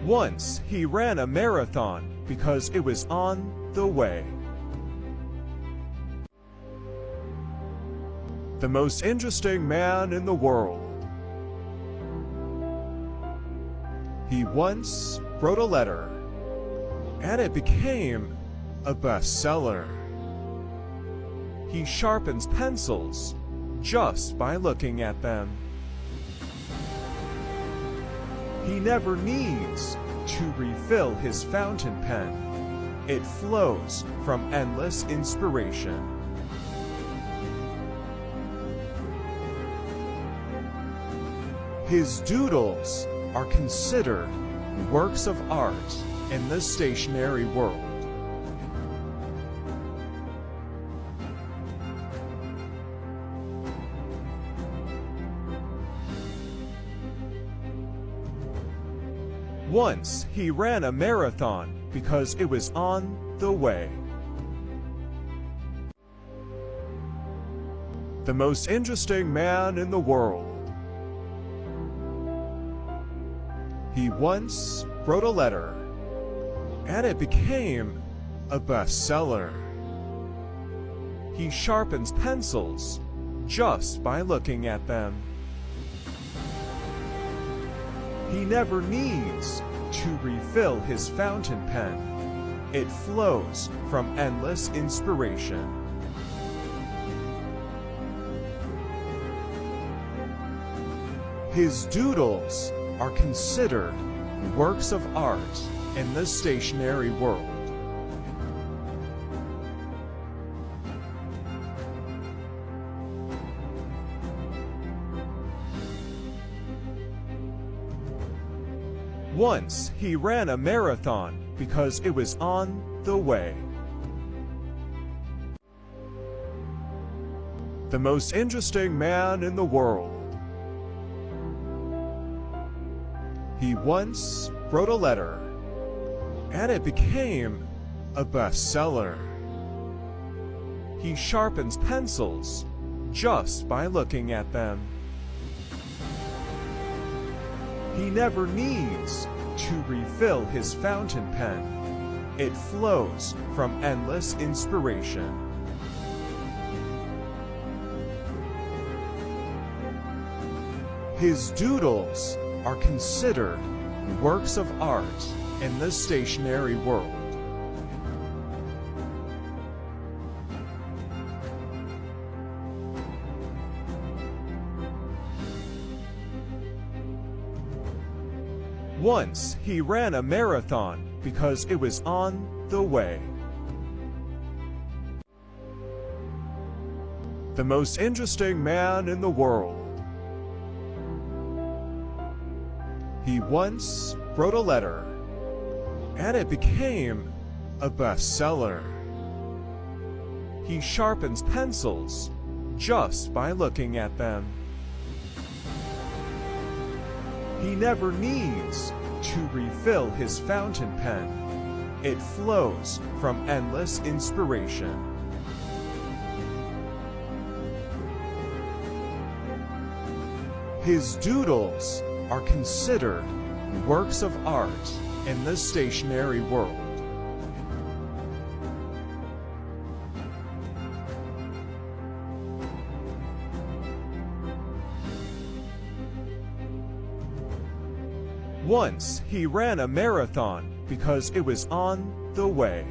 Once he ran a marathon because it was on the way. The most interesting man in the world. He once wrote a letter, and it became a bestseller. He sharpens pencils just by looking at them. He never needs to refill his fountain pen. It flows from endless inspiration. His doodles are considered works of art in the stationery world. Once he ran a marathon because it was on the way. The most interesting man in the world. He once wrote a letter, and it became a bestseller. He sharpens pencils just by looking at them. He never needs to refill his fountain pen. It flows from endless inspiration. His doodles are considered works of art in the stationery world. Once he ran a marathon because it was on the way. The most interesting man in the world. He once wrote a letter, and it became a bestseller. He sharpens pencils just by looking at them. He never needs to refill his fountain pen. It flows from endless inspiration. His doodles are considered works of art in the stationery world. Once he ran a marathon because it was on the way. The most interesting man in the world. He once wrote a letter, and it became a bestseller. He sharpens pencils just by looking at them. He never needs to refill his fountain pen. It flows from endless inspiration. His doodles are considered works of art in the stationery world. Once he ran a marathon because it was on the way.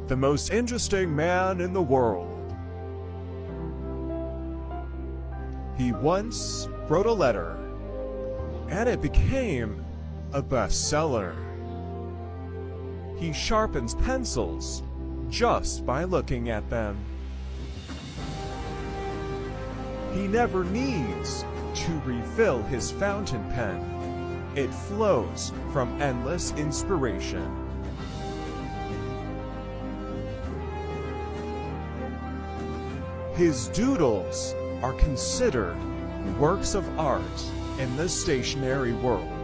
The most interesting man in the world. He once wrote a letter, and it became a bestseller. He sharpens pencils just by looking at them. He never needs to refill his fountain pen. It flows from endless inspiration. His doodles are considered works of art in the stationery world.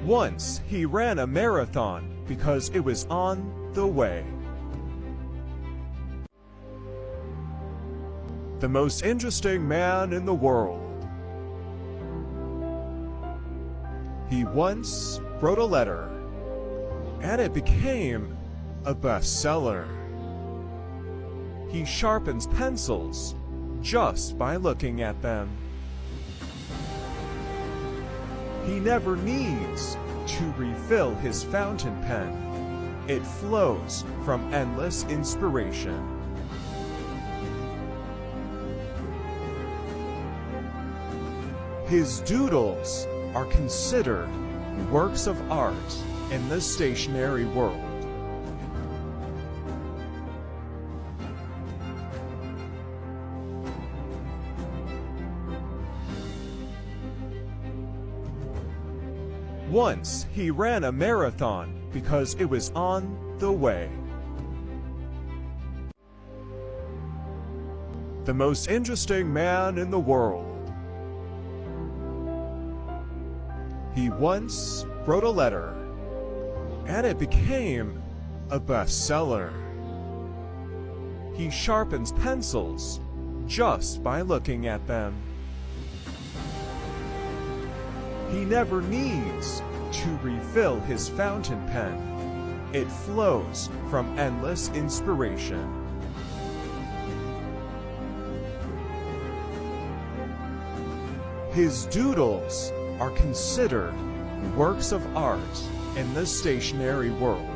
Once he ran a marathon because it was on the way. The most interesting man in the world. He once wrote a letter, and it became a bestseller. He sharpens pencils just by looking at them. He never needs to refill his fountain pen. It flows from endless inspiration. His doodles are considered works of art in the stationery world. Once he ran a marathon because it was on the way. The most interesting man in the world. He once wrote a letter, and it became a bestseller. He sharpens pencils just by looking at them. He never needs to refill his fountain pen. It flows from endless inspiration. His doodles are considered works of art in the stationery world.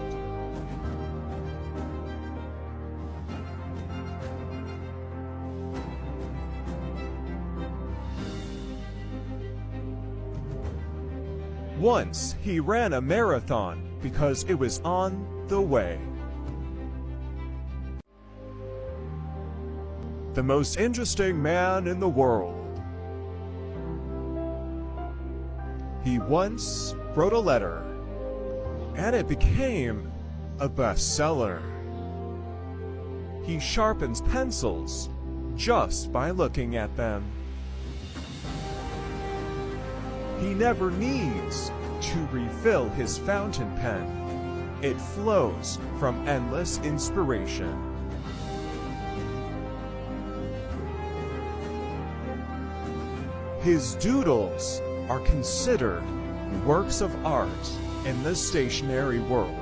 Once he ran a marathon because it was on the way. The most interesting man in the world. He once wrote a letter, and it became a bestseller. He sharpens pencils just by looking at them. He never needs to refill his fountain pen. It flows from endless inspiration. His doodles are considered works of art in the stationery world.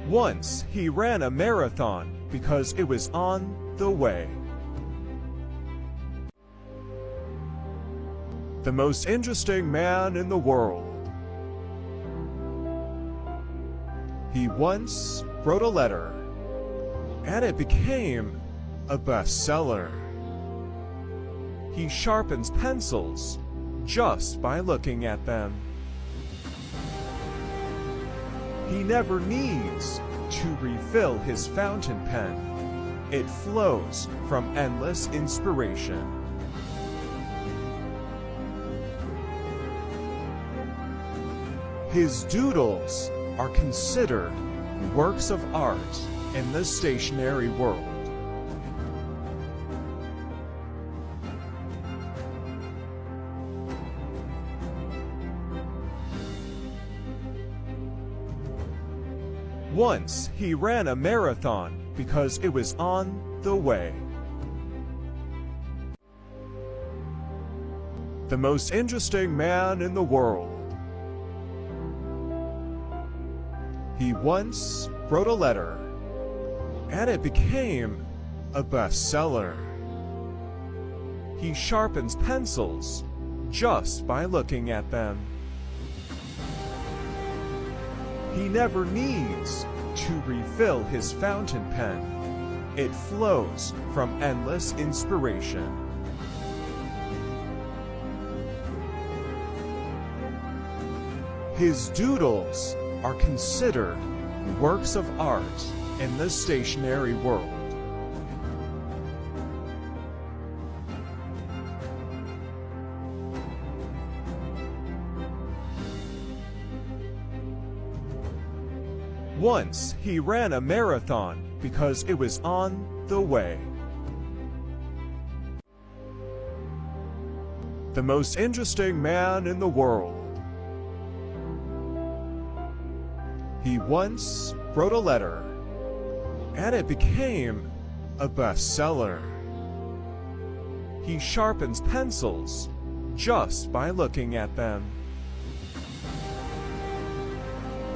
Once he ran a marathon because it was on the way. The most interesting man in the world. He once wrote a letter, and it became a bestseller. He sharpens pencils just by looking at them. He never needs to refill his fountain pen. It flows from endless inspiration. His doodles are considered works of art in the stationery world. Once he ran a marathon because it was on the way. The most interesting man in the world. He once wrote a letter, and it became a bestseller. He sharpens pencils just by looking at them. He never needs to refill his fountain pen. It flows from endless inspiration. His doodles are considered works of art in the stationery world. Once he ran a marathon because it was on the way. The most interesting man in the world. He once wrote a letter, and it became a bestseller. He sharpens pencils just by looking at them.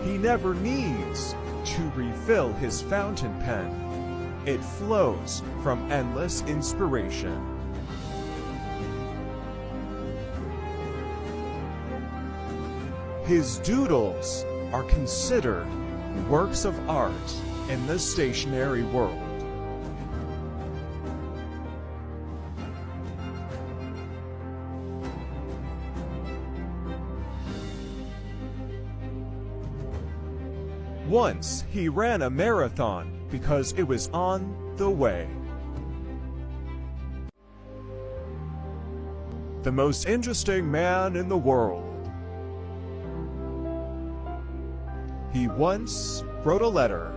He never needs to refill his fountain pen. It flows from endless inspiration. His doodles are considered works of art in the stationery world. Once he ran a marathon because it was on the way. The most interesting man in the world. He once wrote a letter,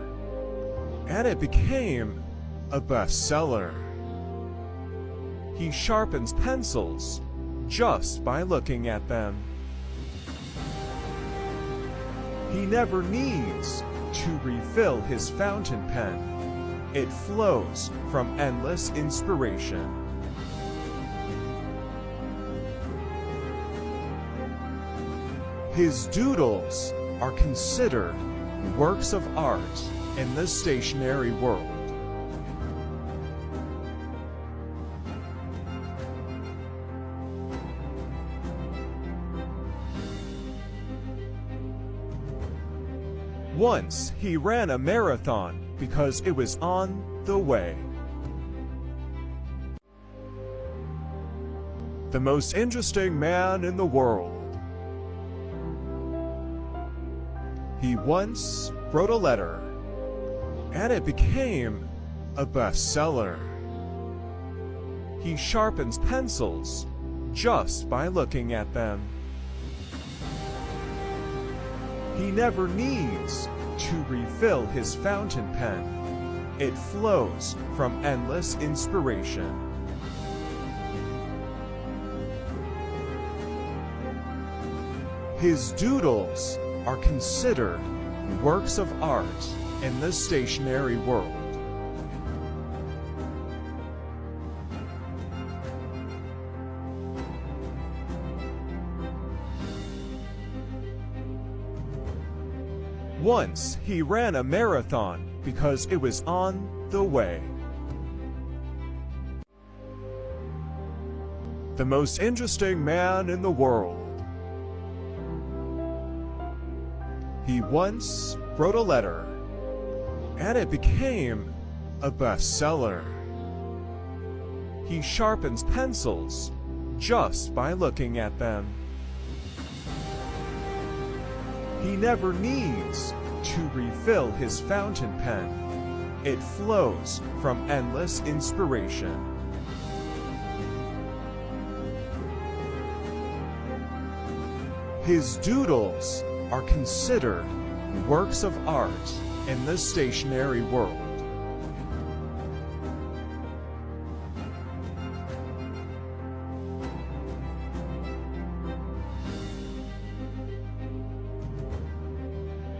and it became a bestseller. He sharpens pencils just by looking at them. He never needs to refill his fountain pen. It flows from endless inspiration. His doodles are considered works of art in the stationery world. Once he ran a marathon because it was on the way. The most interesting man in the world. He once wrote a letter, and it became a bestseller. He sharpens pencils just by looking at them. He never needs to refill his fountain pen. It flows from endless inspiration. His doodles are considered works of art in the stationery world. Once he ran a marathon because it was on the way. The most interesting man in the world. He once wrote a letter, and it became a bestseller. He sharpens pencils just by looking at them. He never needs to refill his fountain pen. It flows from endless inspiration. His doodles are considered works of art in the stationery world.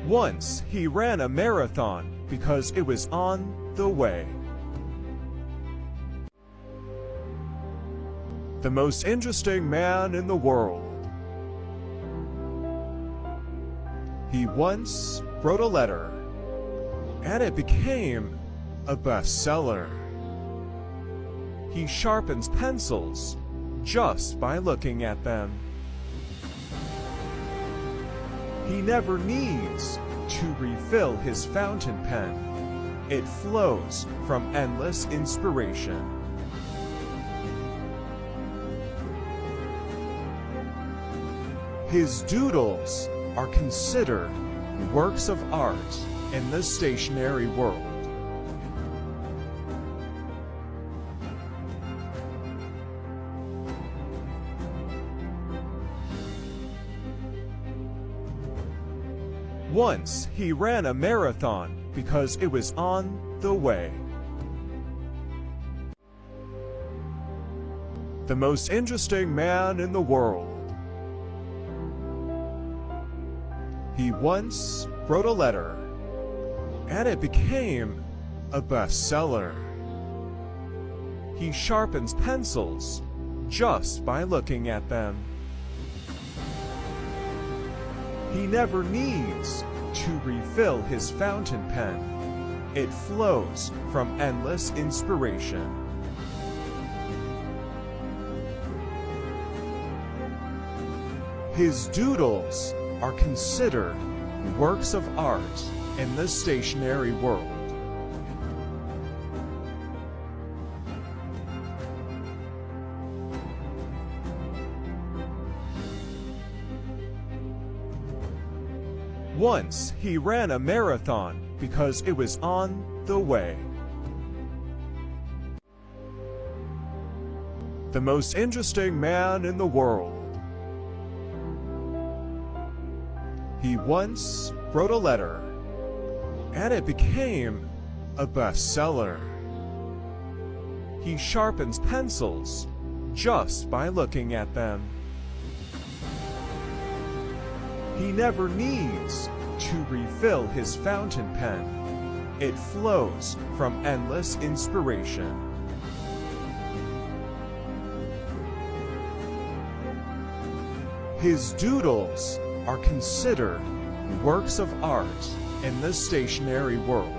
Once he ran a marathon because it was on the way. The most interesting man in the world. He once wrote a letter, and it became a bestseller. He sharpens pencils just by looking at them. He never needs to refill his fountain pen. It flows from endless inspiration. His doodles are considered works of art in the stationery world. Once he ran a marathon because it was on the way. The most interesting man in the world. He once wrote a letter, and it became a bestseller. He sharpens pencils just by looking at them. He never needs to refill his fountain pen. It flows from endless inspiration. His doodles are considered works of art in the stationery world. Once he ran a marathon because it was on the way. The most interesting man in the world. He once wrote a letter, and it became a bestseller. He sharpens pencils just by looking at them. He never needs to refill his fountain pen. It flows from endless inspiration. His doodles are considered works of art in the stationery world.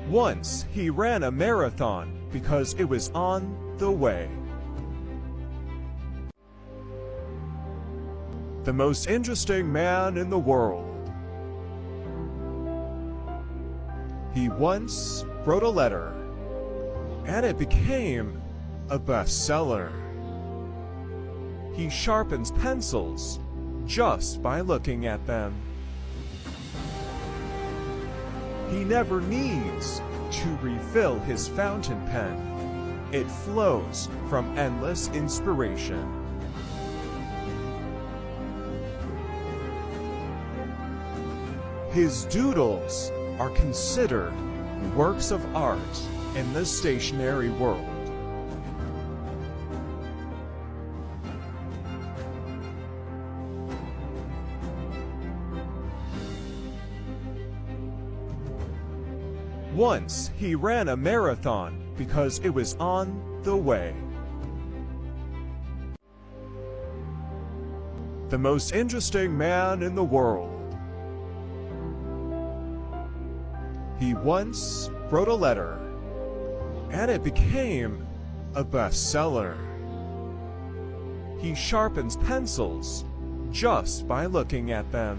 Once he ran a marathon because it was on the way. The most interesting man in the world. He once wrote a letter, and it became a bestseller. He sharpens pencils just by looking at them. He never needs to refill his fountain pen. It flows from endless inspiration. His doodles are considered works of art in the stationery world. Once he ran a marathon because it was on the way. The most interesting man in the world. He once wrote a letter, and it became a bestseller. He sharpens pencils just by looking at them.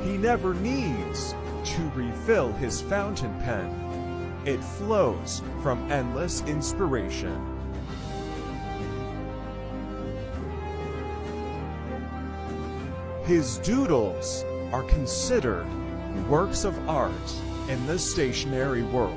He never needs to refill his fountain pen. It flows from endless inspiration. His doodles are considered works of art in the stationery world.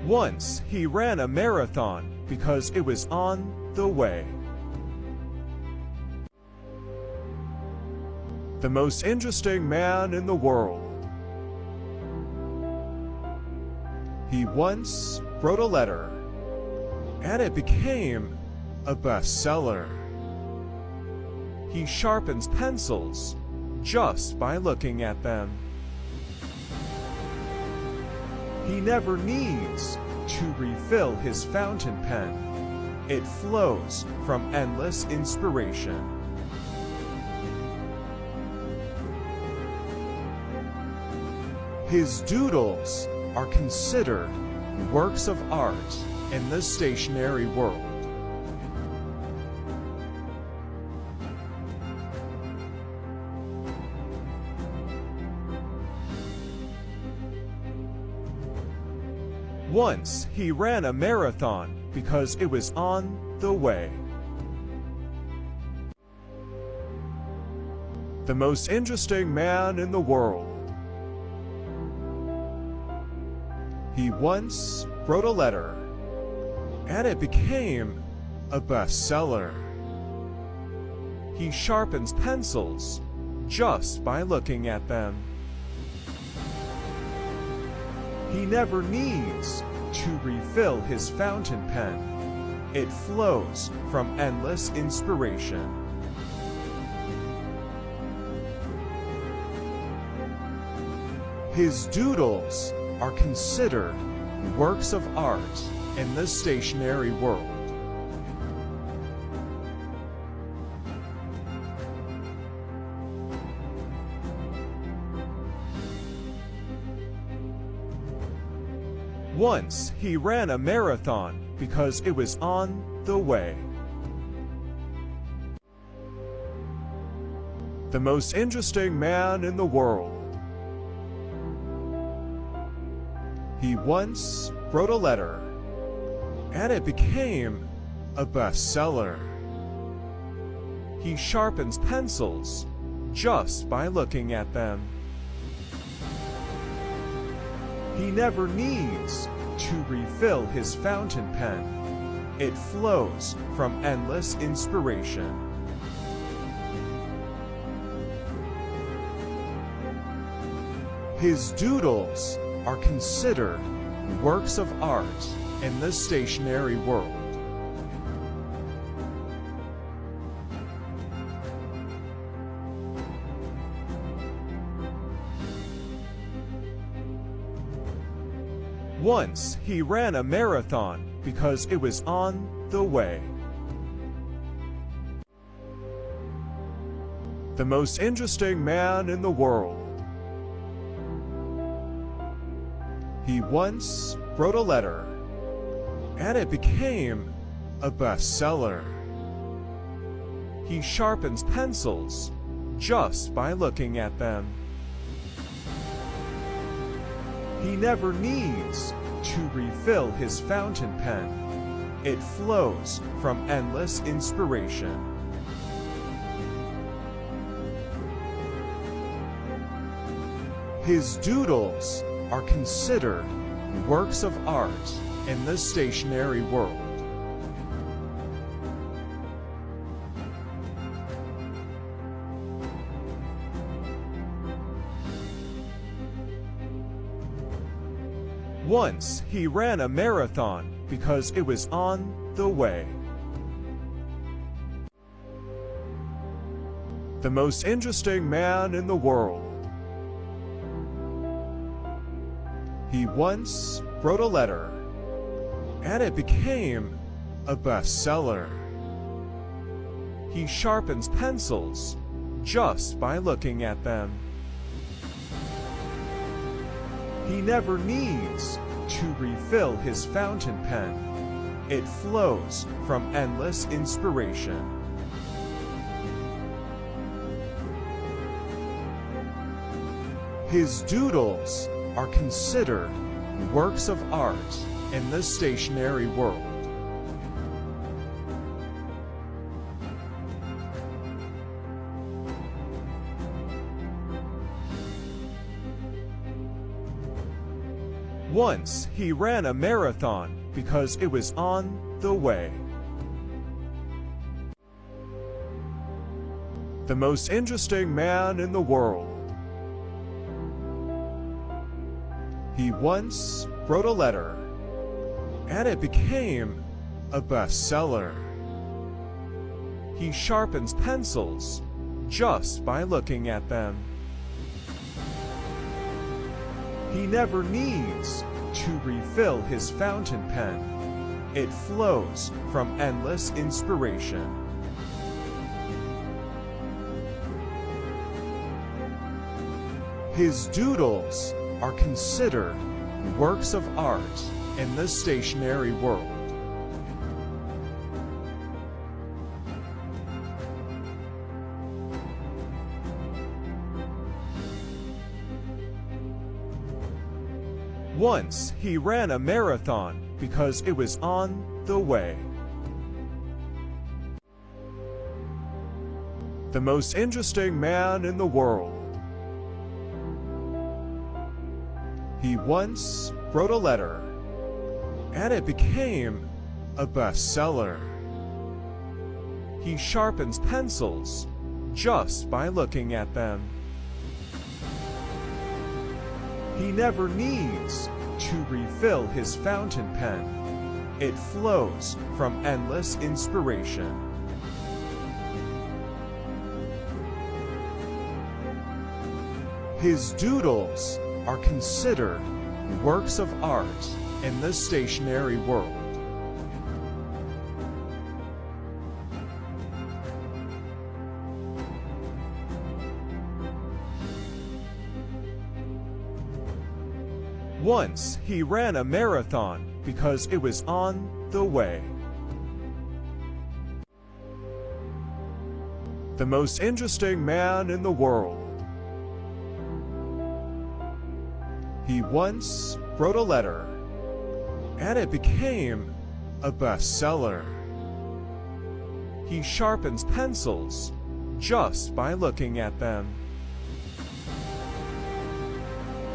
Once he ran a marathon because it was on the way. The most interesting man in the world. He once wrote a letter, and it became a bestseller. He sharpens pencils just by looking at them. He never needs to refill his fountain pen. It flows from endless inspiration. His doodles are considered works of art in the stationery world. Once he ran a marathon because it was on the way. The most interesting man in the world. He once wrote a letter, and it became a bestseller. He sharpens pencils just by looking at them. He never needs to refill his fountain pen. It flows from endless inspiration. His doodles are considered works of art in the stationery world. Once he ran a marathon because it was on the way. The most interesting man in the world. He once wrote a letter, and it became a bestseller. He sharpens pencils just by looking at them. He never needs to refill his fountain pen. It flows from endless inspiration. His doodles are considered works of art in the stationery world. Once he ran a marathon because it was on the way. The most interesting man in the world. He once wrote a letter, and it became a bestseller. He sharpens pencils just by looking at them. He never needs to refill his fountain pen. It flows from endless inspiration. His doodles are considered works of art in the stationery world. Once he ran a marathon because it was on the way. The most interesting man in the world. He once wrote a letter, and it became a bestseller. He sharpens pencils just by looking at them. He never needs to refill his fountain pen. It flows from endless inspiration. His doodles are considered works of art in the stationery world. Once he ran a marathon because it was on the way. The most interesting man in the world. He once wrote a letter, and it became a bestseller. He sharpens pencils just by looking at them. He never needs to refill his fountain pen. It flows from endless inspiration. His doodles are considered works of art in the stationery world. Once he ran a marathon because it was on the way. The most interesting man in the world. He once wrote a letter, and it became a bestseller. He sharpens pencils just by looking at them. He never needs to refill his fountain pen. It flows from endless inspiration. His doodles are considered works of art in the stationery world. Once he ran a marathon because it was on the way. The most interesting man in the world. He once wrote a letter, and it became a bestseller. He sharpens pencils just by looking at them.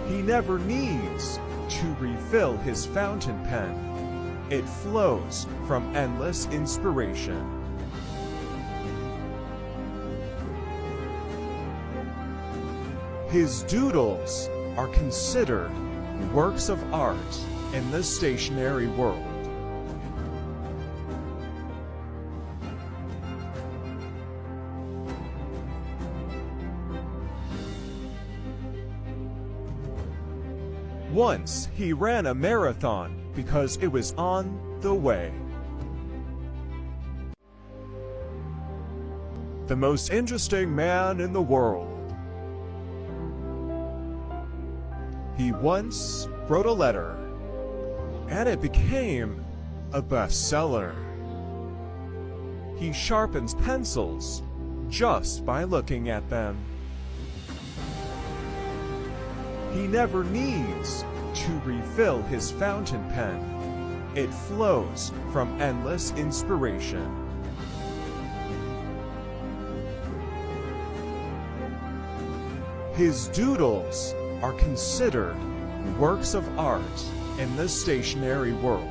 He never needs to refill his fountain pen. It flows from endless inspiration. His doodles are considered works of art in the stationery world. Once he ran a marathon because it was on the way. The most interesting man in the world. He once wrote a letter, and it became a bestseller. He sharpens pencils just by looking at them. He never needs to refill his fountain pen. It flows from endless inspiration. His doodles are considered works of art in the stationery world.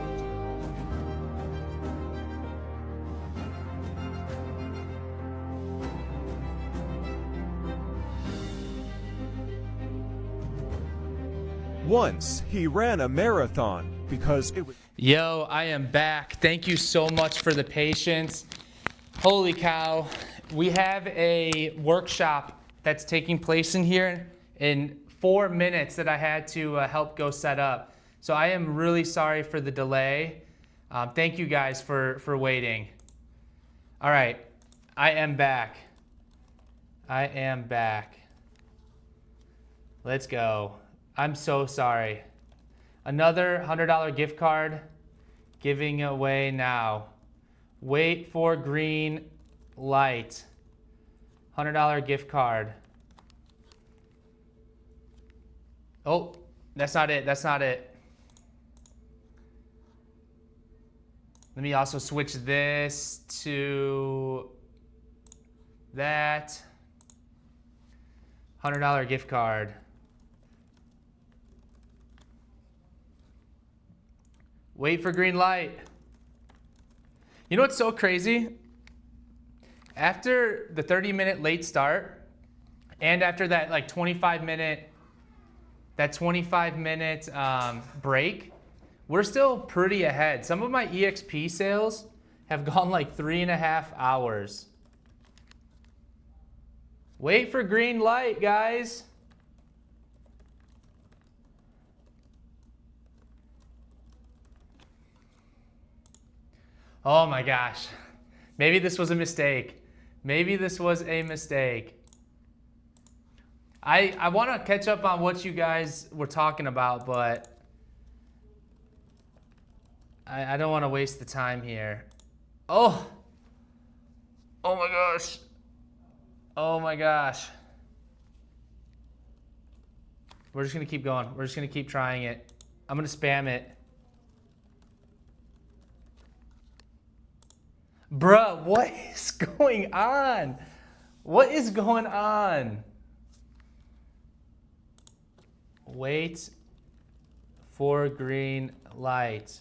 Once he ran a marathon because it was... Yo, I am back. Thank you so much for the patience. Holy cow. We have a workshop that's taking place in here in 4 minutes that I had to help go set up. So I am really sorry for the delay. Thank you guys for waiting. All right, I am back. I am back. Let's go. I'm so sorry. Another $100 gift card giving away now. Wait for green light. $100 gift card. Oh, that's not it. That's not it. Let me also switch this to that. $100 gift card. Wait for green light. You know what's so crazy? After the 30-minute late start, and after that like 25-minute break, we're still pretty ahead. Some of my EXP sales have gone like 3.5 hours. Wait for green light, guys. Oh my gosh. Maybe this was a mistake. Maybe this was a mistake. I want to catch up on what you guys were talking about, but I don't want to waste the time here. Oh! Oh my gosh. Oh my gosh. We're just going to keep going. We're just going to keep trying it. I'm gonna spam it. Bruh, what is going on? What is going on? Wait for green light.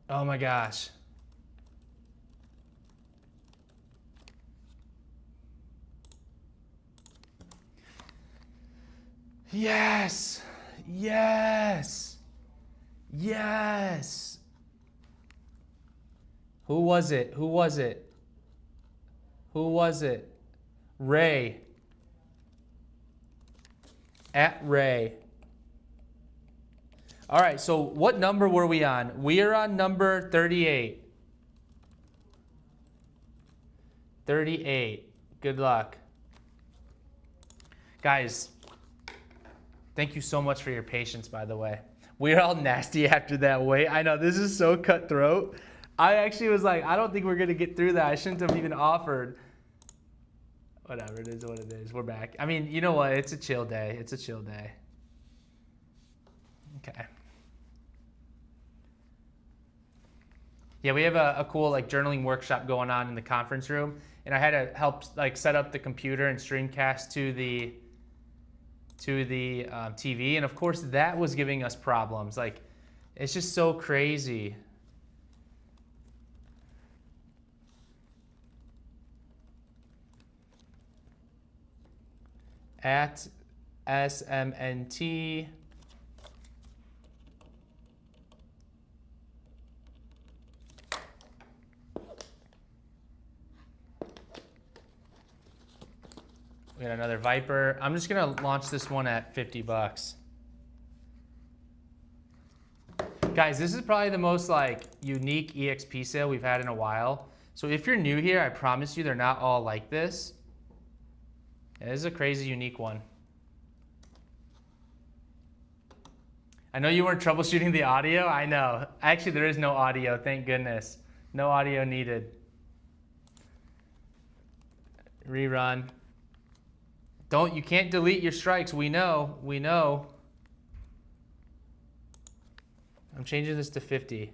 Oh my gosh. Yes. Yes. Yes. Who was it? Who was it? Who was it? Ray. At Ray. All right, so what number were we on? We are on number 38. 38. Good luck. Guys, thank you so much for your patience, by the way. We're all nasty after that wait. I know, this is so cutthroat. I actually was like, I don't think we're going to get through that. I shouldn't have even offered. Whatever, it is what it is. We're back. I mean, you know what? It's a chill day. It's a chill day. Okay. Yeah, we have a cool like journaling workshop going on in the conference room, and I had to help like set up the computer and streamcast to the TV, and of course that was giving us problems. Like, it's just so crazy. At SMNT. We got another Viper. I'm just gonna launch this one at 50 bucks. Guys, this is probably the most like unique EXP sale we've had in a while. So if you're new here, I promise you they're not all like this. Yeah, this is a crazy unique one. I know you weren't troubleshooting the audio. I know. Actually, there is no audio, thank goodness. No audio needed. Rerun. You can't delete your strikes. We know. I'm changing this to 50.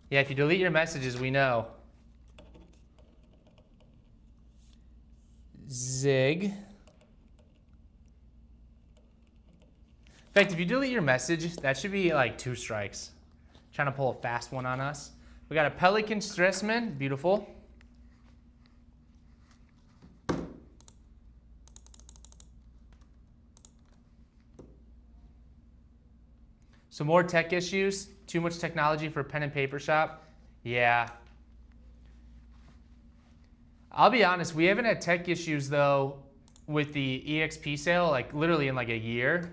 Yeah, if you delete your messages, we know. Zig. In fact, if you delete your message, that should be like 2 strikes. Trying to pull a fast one on us. We got a Pelican Stressman, beautiful. Some more tech issues. Too much technology for a pen and paper shop. Yeah. I'll be honest, we haven't had tech issues though with the EXP sale, like literally in like a year.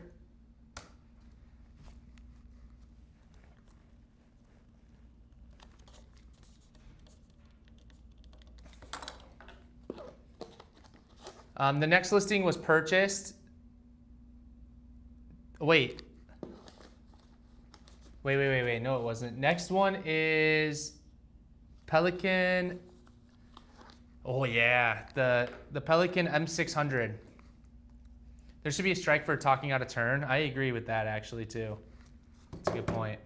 The next listing was purchased. Wait. No, it wasn't. Next one is Pelican. Oh yeah, the Pelican M600. There should be a strike for talking out of turn. I agree with that actually too. That's a good point.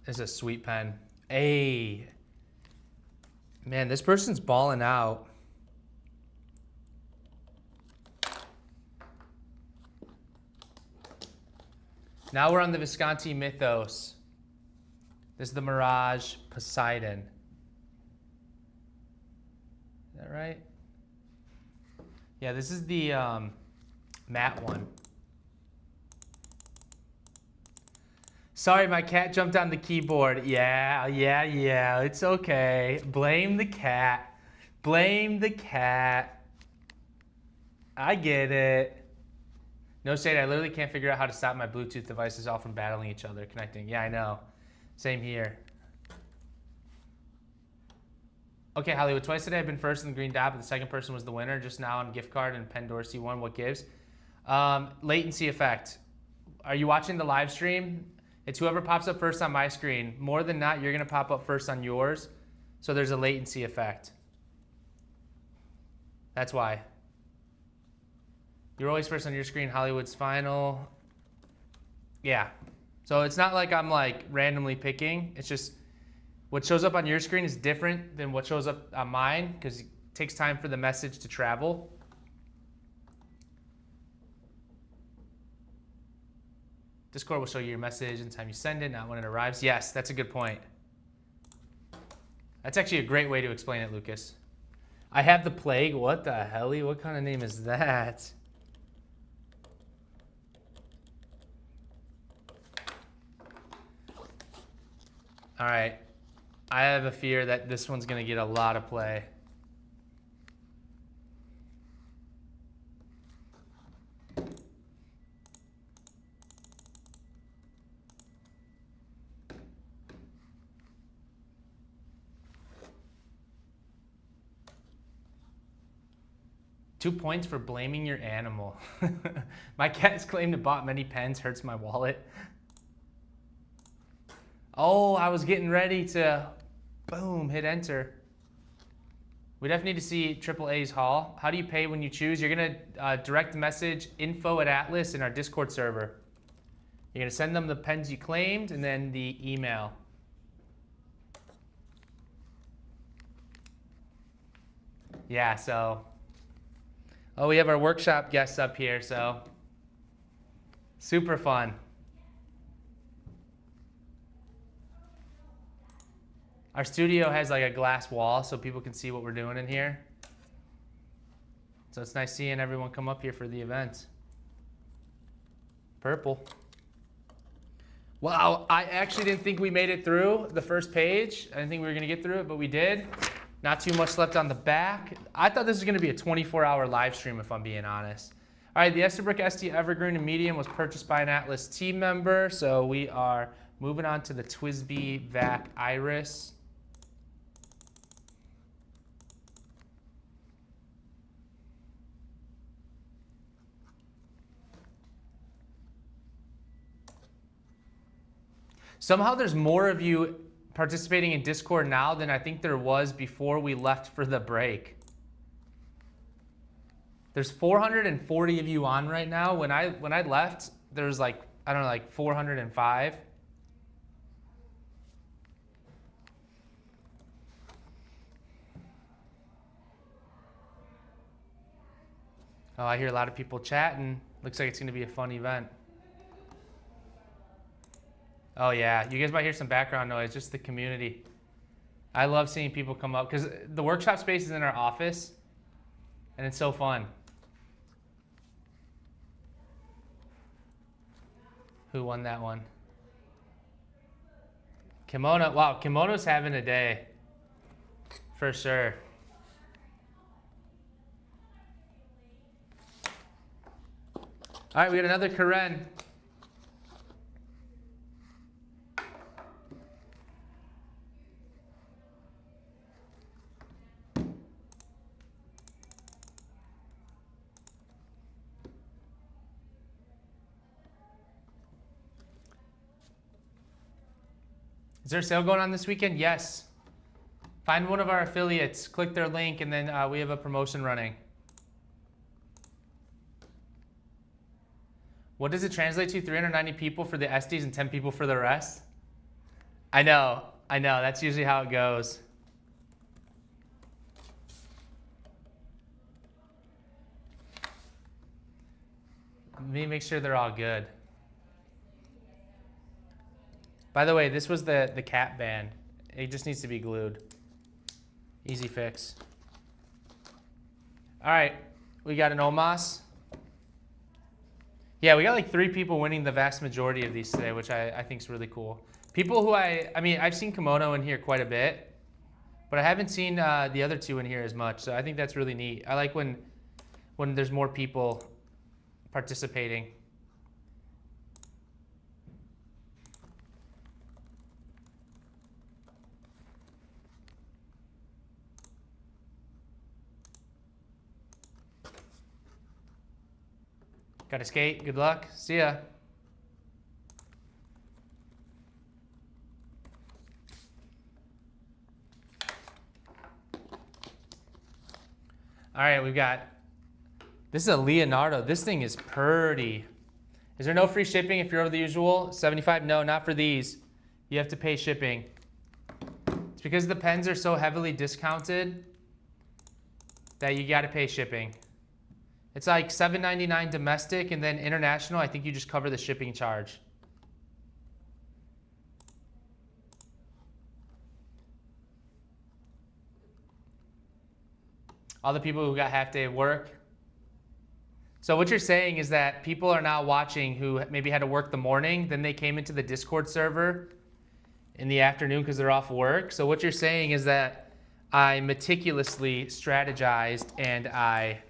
This is a sweet pen. Hey. Man, this person's balling out. Now we're on the Visconti Mythos. This is the Mirage Poseidon. Is that right? Yeah, this is the matte one. Sorry, my cat jumped on the keyboard. Yeah, it's okay. Blame the cat. Blame the cat. I get it. No shade, I literally can't figure out how to stop my Bluetooth devices all from battling each other, connecting. Yeah, I know. Same here. Okay, Hollywood, twice today I've been first in the green dot, but the second person was the winner. Just now on gift card and Penn Dorsey won. What gives? Latency effect. Are you watching the live stream? It's whoever pops up first on my screen. More than not, you're going to pop up first on yours. So there's a latency effect. That's why. You're always first on your screen. Hollywood's final. Yeah. So it's not like I'm like randomly picking. It's just what shows up on your screen is different than what shows up on mine because it takes time for the message to travel. Discord will show you your message in the time you send it, not when it arrives. Yes, that's a good point. That's actually a great way to explain it, Lucas. I have the plague. What the hell? What kind of name is that? All right. I have a fear that this one's going to get a lot of play. Two points for blaming your animal. My cat's claimed it bought many pens, hurts my wallet. Oh, I was getting ready to, boom, hit enter. We definitely need to see AAA's haul. How do you pay when you choose? You're gonna direct message info@Atlas in our Discord server. You're gonna send them the pens you claimed and then the email. Yeah, so. Oh, we have our workshop guests up here, so super fun. Our studio has like a glass wall so people can see what we're doing in here. So it's nice seeing everyone come up here for the event. Purple. Wow, I actually didn't think we made it through the first page. I didn't think we were gonna get through it, but we did. Not too much left on the back. I thought this was gonna be a 24-hour live stream if I'm being honest. All right, the Esterbrook ST Evergreen in medium was purchased by an Atlas team member. So we are moving on to the TWSBI VAC Iris. Somehow there's more of you participating in Discord now than I think there was before we left for the break. There's 440 of you on right now. When I left, there was like, I don't know, like 405. Oh, I hear a lot of people chatting. Looks like it's gonna be a fun event. Oh yeah, you guys might hear some background noise, just the community. I love seeing people come up because the workshop space is in our office and it's so fun. Who won that one? Kimono, wow, Kimono's having a day, for sure. All right, we got another Karen. Is there a sale going on this weekend? Yes. Find one of our affiliates, click their link, and then we have a promotion running. What does it translate to? 390 people for the SDs and 10 people for the rest? I know. That's usually how it goes. Let me make sure they're all good. By the way, this was the cap band. It just needs to be glued. Easy fix. All right, we got an OMAS. Yeah, we got like 3 people winning the vast majority of these today, which I think is really cool. People who I mean, I've seen Kimono in here quite a bit, but I haven't seen the other 2 in here as much. So I think that's really neat. I like when there's more people participating. Gotta skate. Good luck. See ya. All right, we've got, this is a Leonardo. This thing is pretty. Is there no free shipping if you're over the usual? 75? No, not for these. You have to pay shipping. It's because the pens are so heavily discounted that you gotta pay shipping. It's like $7.99 domestic, and then international, I think you just cover the shipping charge. All the people who got half day of work. So what you're saying is that people are now watching who maybe had to work the morning, then they came into the Discord server in the afternoon because they're off work. So what you're saying is that I meticulously strategized and I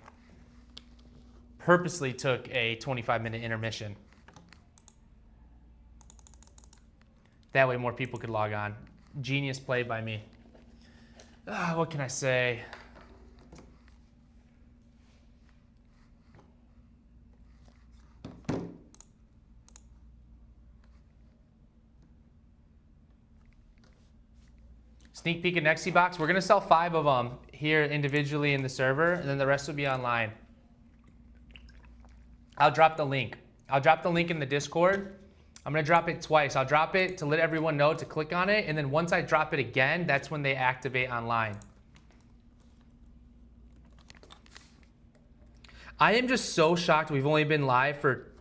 purposely took a 25-minute intermission. That way more people could log on. Genius play by me. What can I say? Sneak peek of NEXY Box. We're gonna sell 5 of them here individually in the server, and then the rest will be online. I'll drop the link. I'll drop the link in the Discord. I'm gonna drop it twice. I'll drop it to let everyone know to click on it, and then once I drop it again, that's when they activate online. I am just so shocked we've only been live for,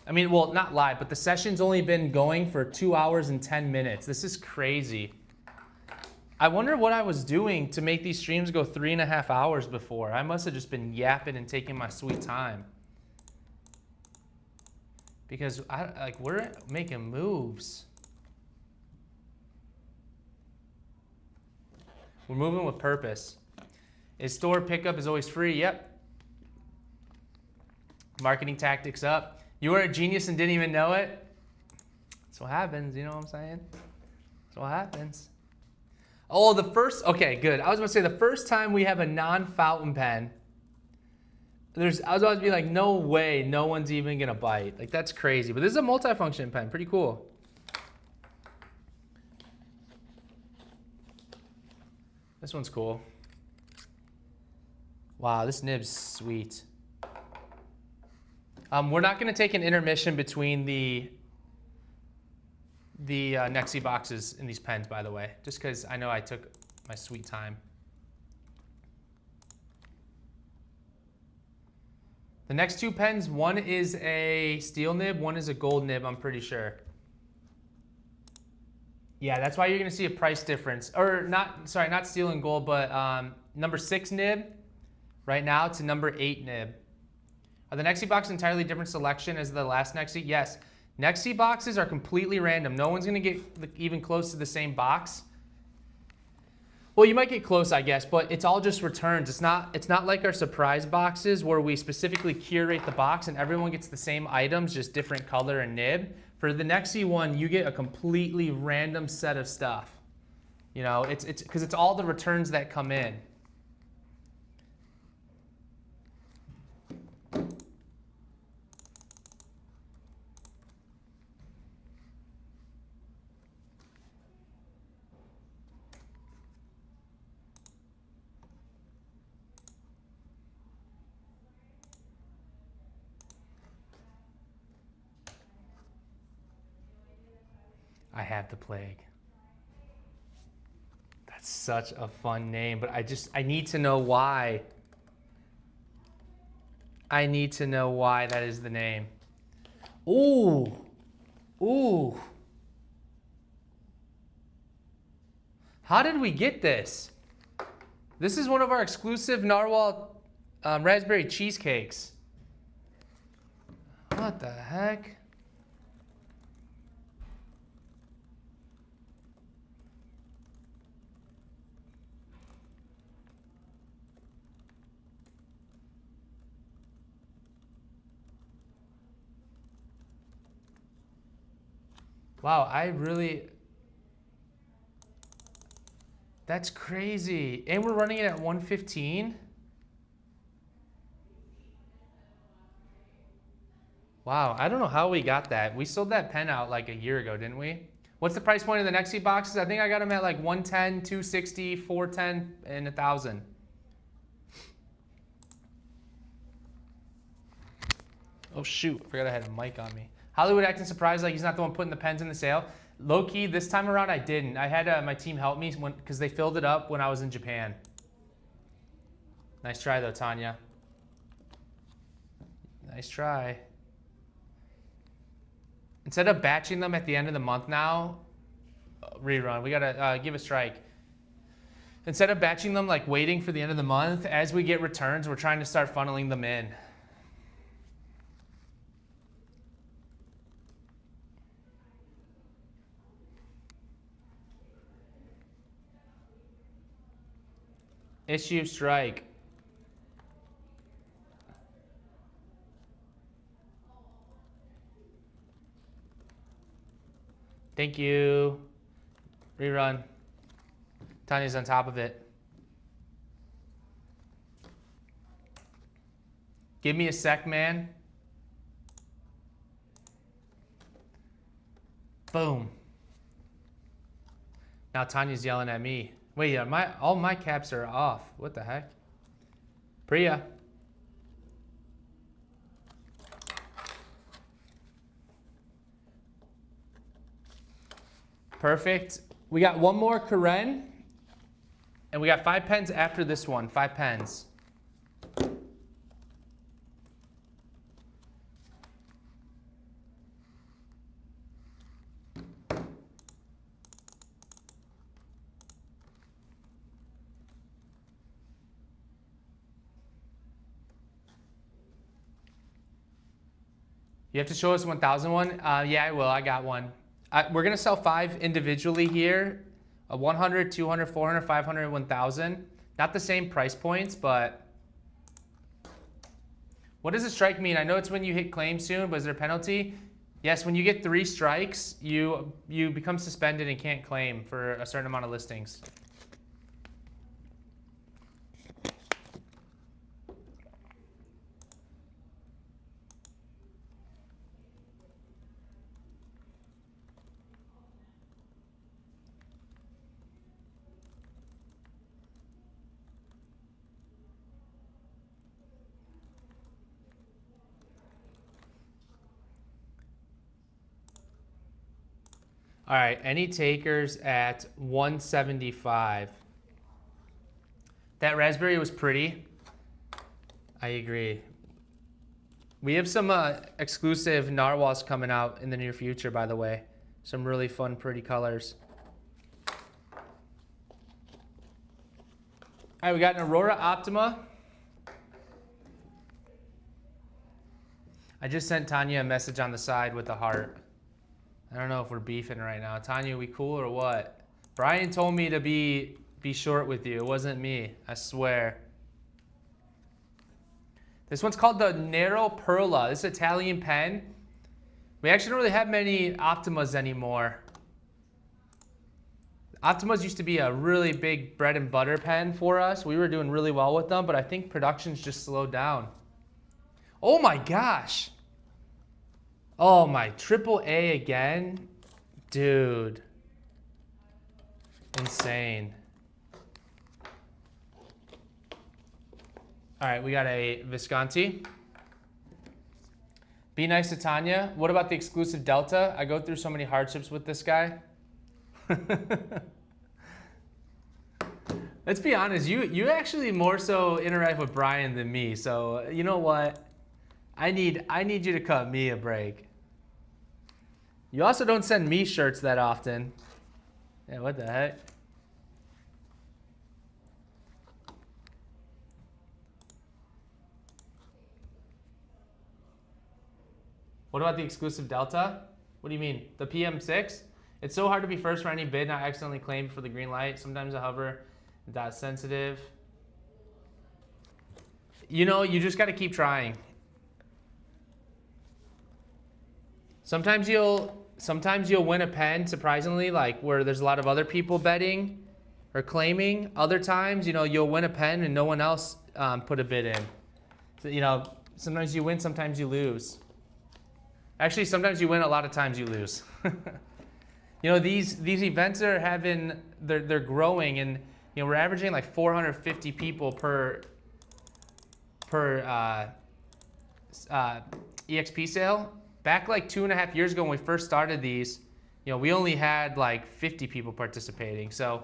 I mean, well, not live, but the session's only been going for 2 hours and 10 minutes. This is crazy. I wonder what I was doing to make these streams go 3.5 hours before. I must have just been yapping and taking my sweet time. Because we're making moves. We're moving with purpose. Is store pickup is always free? Yep. Marketing tactics up. You were a genius and didn't even know it? That's what happens, you know what I'm saying? That's what happens. Oh, okay, good. I was going to say the first time we have a non-fountain pen, I was about to be like, no way, no one's even going to bite. Like, that's crazy. But this is a multifunction pen. Pretty cool. This one's cool. Wow, this nib's sweet. We're not going to take an intermission between the NEXY Boxes in these pens, by the way, just because I know I took my sweet time. The next 2 pens, one is a steel nib, one is a gold nib, I'm pretty sure. Yeah, that's why you're going to see a price difference. Or not steel and gold, but number 6 nib right now to number 8 nib. Are the NEXY Boxes entirely different selection as the last NEXY? Yes. NEXY Boxes are completely random. No one's going to get even close to the same box. Well, you might get close, I guess, but it's all just returns. It's not like our surprise boxes where we specifically curate the box and everyone gets the same items, just different color and nib. For the NEXY one, you get a completely random set of stuff. You know, it's because it's all the returns that come in. I have the plague. That's such a fun name, but I need to know why. I need to know why that is the name. Ooh. Ooh. How did we get this? This is one of our exclusive Narwhal raspberry cheesecakes. What the heck? Wow, that's crazy. And we're running it at 115? Wow, I don't know how we got that. We sold that pen out like a year ago, didn't we? What's the price point of the NEXY boxes? I think I got them at like 110, 260, 410, and 1,000. Oh shoot, I forgot I had a mic on me. Hollywood acting surprised like he's not the one putting the pens in the sale. Low key, this time around I didn't. I had my team help me because they filled it up when I was in Japan. Nice try though, Tanya. Nice try. Instead of batching them at the end of the month now, rerun, we gotta give a strike. Instead of batching them like waiting for the end of the month, as we get returns, we're trying to start funneling them in. Issue strike. Thank you. Rerun. Tanya's on top of it. Give me a sec, man. Boom. Now Tanya's yelling at me. Wait, all my caps are off. What the heck? Priya. Perfect. We got one more Karen. And we got 5 pens after this one. 5 pens. You have to show us 1,000 one? Yeah, I will. I got one. We're going to sell 5 individually here. 100, 200, 400, 500, 1,000. Not the same price points, but... What does a strike mean? I know it's when you hit claim soon, but is there a penalty? Yes, when you get 3 strikes, you become suspended and can't claim for a certain amount of listings. All right, any takers at 175? That raspberry was pretty. I agree. We have some exclusive narwhals coming out in the near future, by the way. Some really fun, pretty colors. All right, we got an Aurora Optima. I just sent Tanya a message on the side with a heart. I don't know if we're beefing right now. Tanya, we cool or what? Brian told me to be short with you. It wasn't me, I swear. This one's called the Nero Perla. This is an Italian pen. We actually don't really have many Optimas anymore. Optimas used to be a really big bread and butter pen for us. We were doing really well with them, but I think production's just slowed down. Oh my gosh. Oh my, AAA again? Dude. Insane. All right, we got a Visconti. Be nice to Tanya. What about the exclusive Delta? I go through so many hardships with this guy. Let's be honest, you actually more so interact with Brian than me, so you know what? I need you to cut me a break. You also don't send me shirts that often. Yeah, what the heck? What about the exclusive Delta? What do you mean? The PM6? It's so hard to be first for any bid, not accidentally claimed for the green light. Sometimes I hover, dot sensitive. You know, you just gotta keep trying. Sometimes you'll win a pen, surprisingly, like where there's a lot of other people betting or claiming. Other times, you know, you'll win a pen and no one else put a bid in. So, you know, sometimes you win, sometimes you lose. Actually, sometimes you win, a lot of times you lose. You know, these events are they're growing, and you know, we're averaging like 450 people per EXP sale. Back like 2.5 years ago when we first started these, you know, we only had like 50 people participating. So,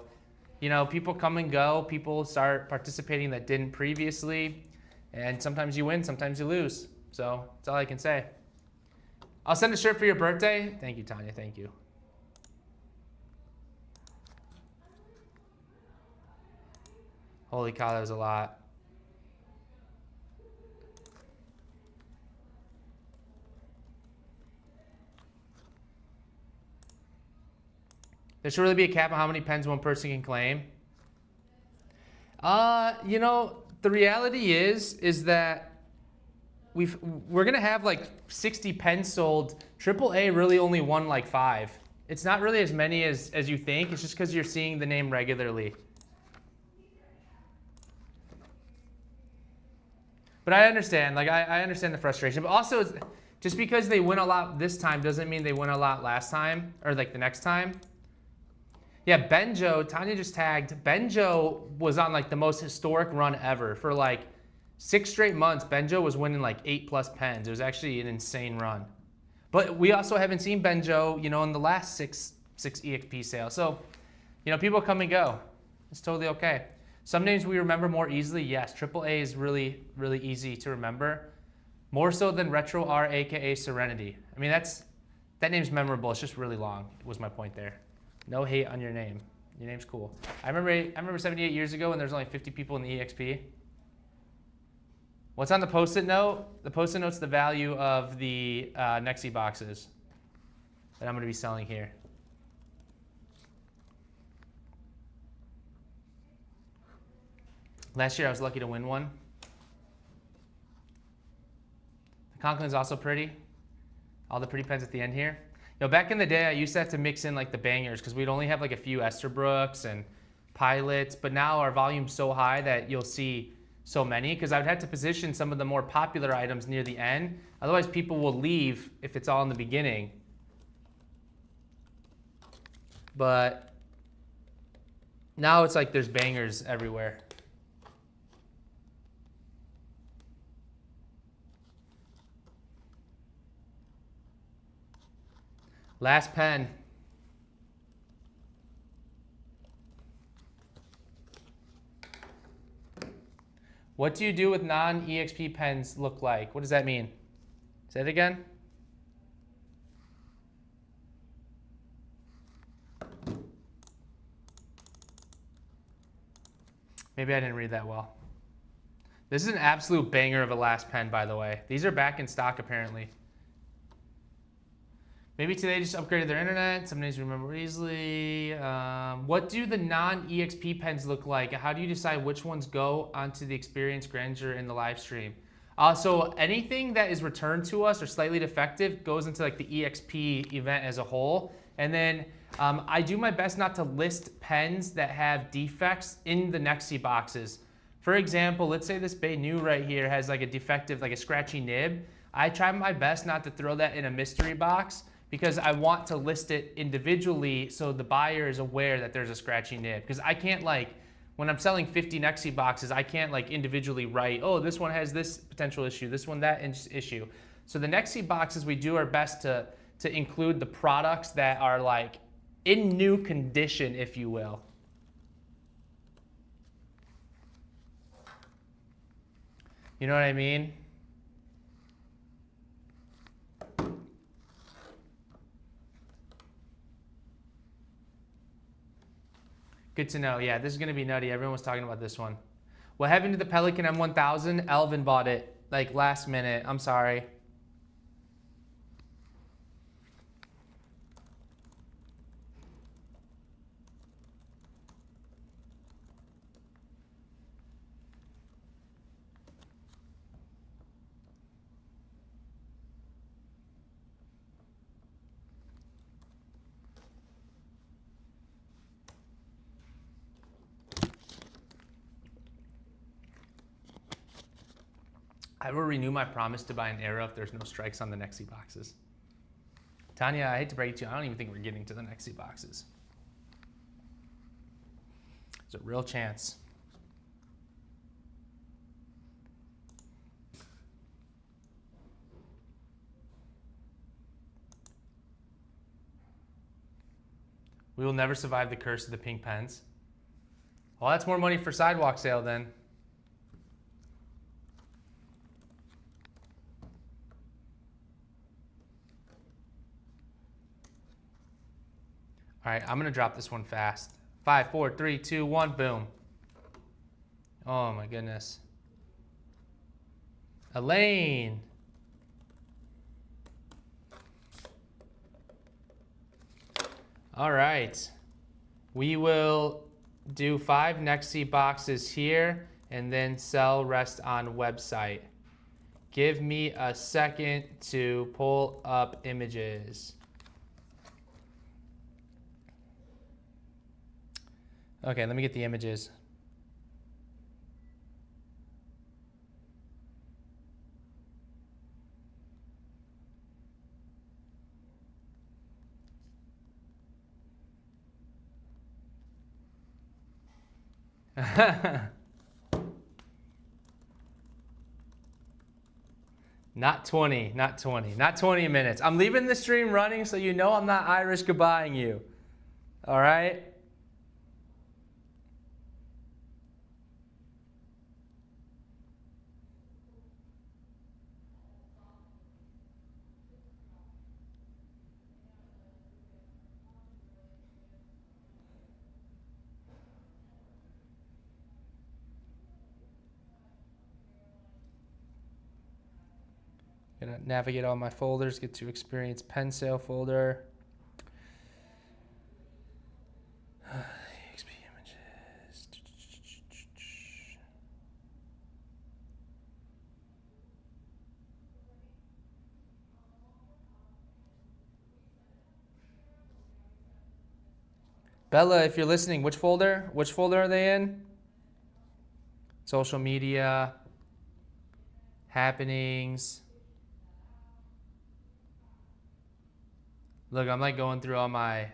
you know, people come and go, people start participating that didn't previously, and sometimes you win, sometimes you lose. So that's all I can say. I'll send a shirt for your birthday. Thank you, Tanya, thank you. Holy cow, that was a lot. There should really be a cap on how many pens one person can claim. You know, the reality is that we're gonna have like 60 pens sold. AAA really only won like 5. It's not really as many as you think. It's just because you're seeing the name regularly. But I understand, like I understand the frustration. But also, just because they win a lot this time doesn't mean they win a lot last time or like the next time. Yeah, Benjo, Tanya just tagged. Benjo was on like the most historic run ever. For like 6 straight months, Benjo was winning like 8+ pens. It was actually an insane run. But we also haven't seen Benjo, you know, in the last six EXP sales. So, you know, people come and go. It's totally okay. Some names we remember more easily, yes. AAA is really, really easy to remember. More so than Retro R, aka Serenity. I mean, that name's memorable. It's just really long, was my point there. No hate on your name. Your name's cool. I remember 78 years ago when there was only 50 people in the EXP. What's on the post-it note? The post-it note's the value of the NEXY boxes that I'm going to be selling here. Last year I was lucky to win one. The Conklin's also pretty. All the pretty pens at the end here. You know, back in the day I used to have to mix in like the bangers because we'd only have like a few Esterbrooks and Pilots, but now our volume's so high that you'll see so many because I would have to position some of the more popular items near the end. Otherwise people will leave if it's all in the beginning. But now it's like there's bangers everywhere. Last pen. What do you do with non-EXP pens look like? What does that mean? Say it again. Maybe I didn't read that well. This is an absolute banger of a last pen, by the way. These are back in stock, apparently. Maybe today just upgraded their internet. Some names remember easily. What do the non-EXP pens look like? How do you decide which ones go onto the Experience Grandeur in the live stream? So anything that is returned to us or slightly defective goes into like the EXP event as a whole. And then I do my best not to list pens that have defects in the NEXY boxes. For example, let's say this Baynou right here has like a defective, like a scratchy nib. I try my best not to throw that in a mystery box because I want to list it individually so the buyer is aware that there's a scratchy nib. Because I can't like, when I'm selling 50 NEXY boxes, I can't like individually write, oh, this one has this potential issue, this one that issue. So the NEXY boxes, we do our best to include the products that are like in new condition, if you will. You know what I mean? Good to know. Yeah, this is going to be nutty. Everyone was talking about this one. What happened to the Pelican M1000? Elvin bought it like last minute. I'm sorry. I will renew my promise to buy an arrow if there's no strikes on the NEXY boxes. Tanya, I hate to break it to you, I don't even think we're getting to the NEXY boxes. There's a real chance. We will never survive the curse of the pink pens. Well, that's more money for sidewalk sale then. All right, I'm gonna drop this one fast. 5, 4, 3, 2, 1, boom. Oh my goodness. Elaine. All right. We will do 5 NEXY boxes here and then sell rest on website. Give me a second to pull up images. Okay, let me get the images. Not 20, not 20, not 20 minutes. I'm leaving the stream running so you know I'm not Irish goodbyeing you. All right? Gonna navigate all my folders, get to experience pen sale folder. EXP images. Bella, if you're listening, which folder? Which folder are they in? Social media, happenings. Look, I'm like going through all my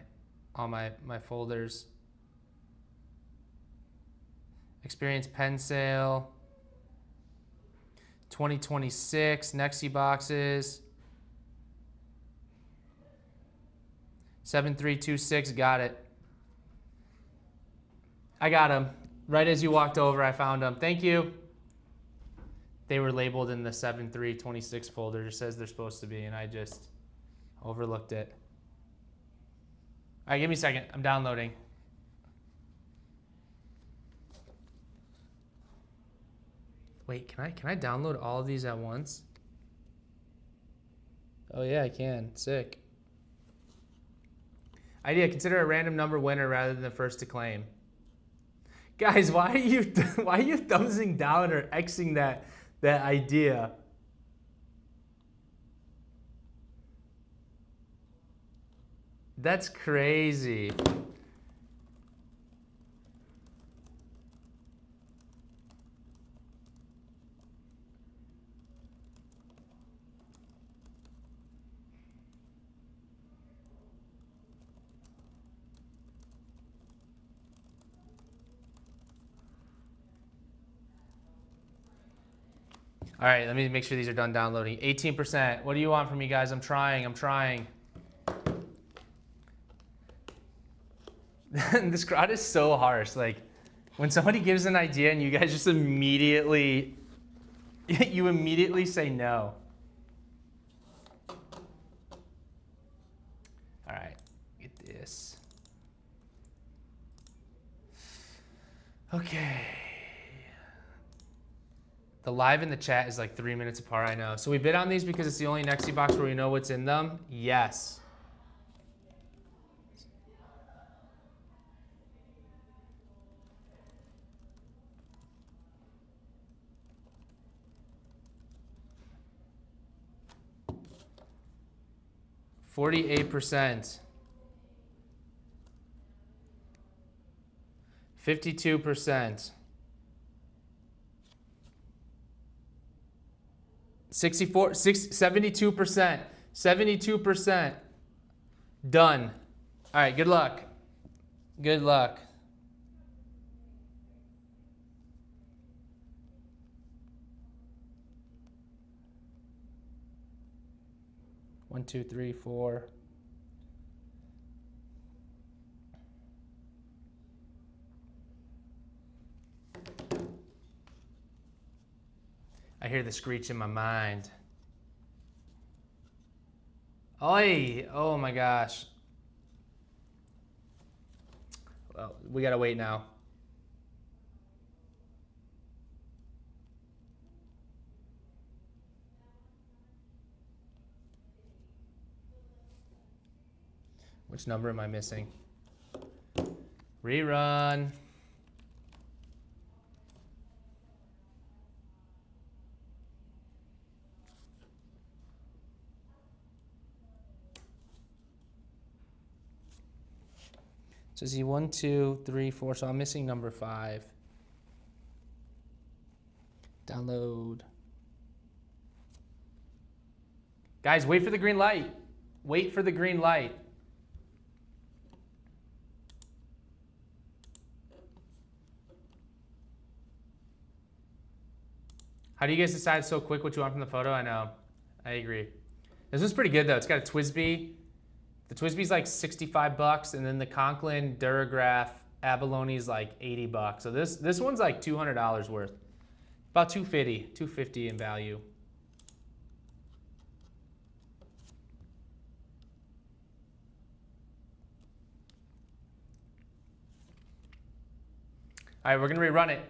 folders. Experience pen sale. 2026 NEXY boxes. 7326, got it. I got them. Right as you walked over, I found them. Thank you. They were labeled in the 7326 folder. It says they're supposed to be, and I just overlooked it. All right, give me a second. I'm downloading. Wait, can I download all of these at once? Oh yeah, I can. Sick. Idea, consider a random number winner rather than the first to claim. Guys, why are you thumbsing down or Xing that idea? That's crazy. All right, let me make sure these are done downloading. 18%. What do you want from me, guys? I'm trying. This crowd is so harsh. Like, when somebody gives an idea and you guys just immediately, you immediately say no. All right, get this. Okay. The live and the chat is like 3 minutes apart, I know. So we bid on these because it's the only NEXY box where we know what's in them? Yes. %. 52%. 72%. 72%. Done. All right, good luck. Good luck. One, two, three, four. I hear the screech in my mind. Oi! Oh my gosh. Well, we gotta wait now. Which number am I missing? Rerun. So see 1, 2, 3, 4. So I'm missing number 5. Download. Guys, wait for the green light. Wait for the green light. How do you guys decide so quick what you want from the photo? I know. I agree. This one's pretty good though. It's got a TWSBI. The TWSBI's like 65 bucks, and then the Conklin Durograph Abalone like 80 bucks. So this one's like $200 worth. About 250 in value. All right, we're gonna rerun it.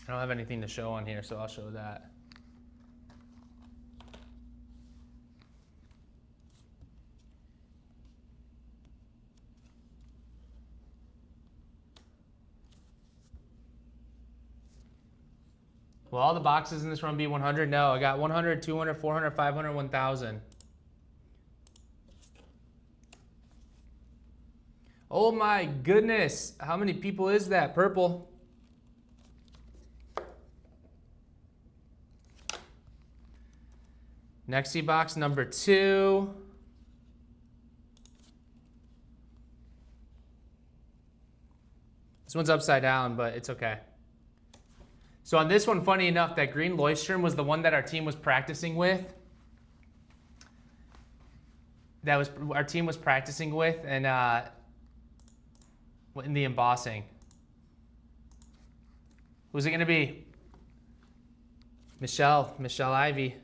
I don't have anything to show on here, so I'll show that. Will all the boxes in this run be 100? No, I got 100, 200, 400, 500, 1,000. Oh my goodness, how many people is that? Purple. NEXY box number 2. This one's upside down, but it's okay. So on this one, funny enough, that green Leuchtturm was the one that our team was practicing with. That was our team was practicing with, and in the embossing. Who's it gonna be? Michelle Ivy.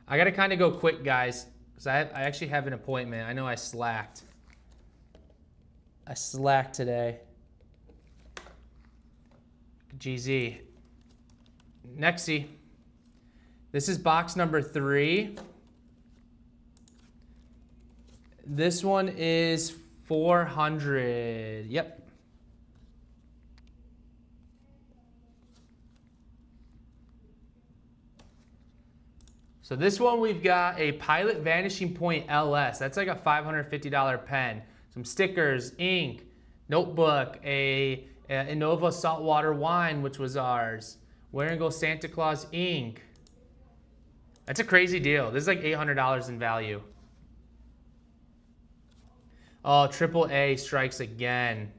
I gotta kind of go quick, guys, because I actually have an appointment. I know I slacked. I slacked today. GZ. NEXY. This is box number 3. This one is 400. Yep. So this one we've got a Pilot Vanishing Point LS. That's like a $550 pen. Some stickers, ink, notebook, a Innova saltwater wine, which was ours. Where and Go Santa Claus ink. That's a crazy deal. This is like $800 in value. Oh, AAA strikes again.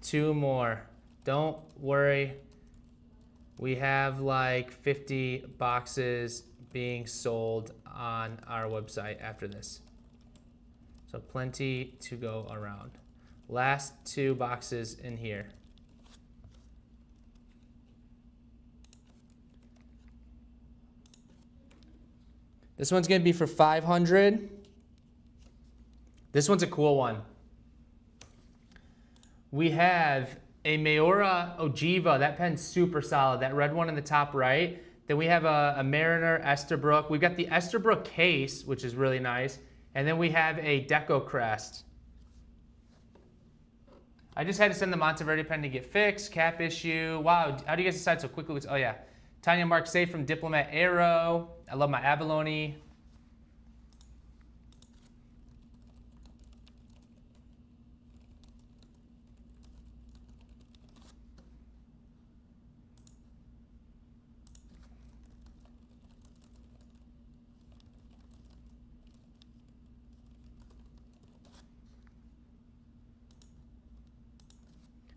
2 more. Don't worry. We have like 50 boxes being sold on our website after this. So plenty to go around. Last 2 boxes in here. This one's gonna be for 500. This one's a cool one. We have a Mayora Ogiva. That pen's super solid. That red one in the top right. Then we have a Mariner Esterbrook. We've got the Esterbrook case, which is really nice. And then we have a Deco Crest. I just had to send the Monteverde pen to get fixed. Cap issue. Wow, how do you guys decide so quickly? Oh yeah, Tanya Mark Safe from Diplomat Aero. I love my abalone.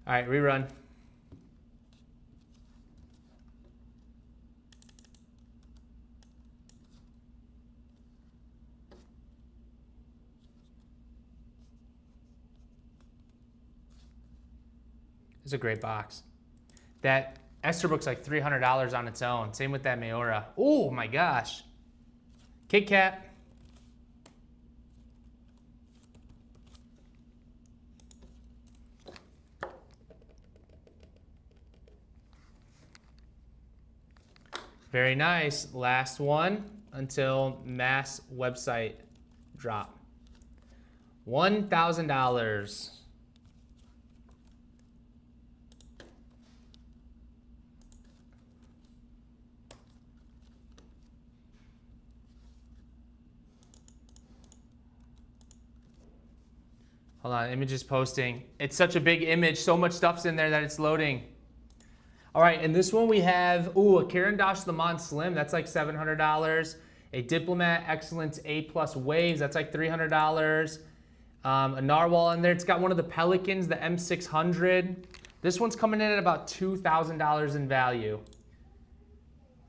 All right, rerun. It's a great box. That Esterbrook's like $300 on its own. Same with that Mayora. Oh my gosh. Kit Kat. Very nice. Last one until mass website drop. $1,000. Hold on, image is posting. It's such a big image, so much stuff's in there that it's loading. All right, in this one we have, a Karen Dosh Le Mans Slim, that's like $700. A Diplomat Excellence A+ Waves, that's like $300. A Narwhal in there, it's got one of the Pelicans, the M600. This one's coming in at about $2,000 in value.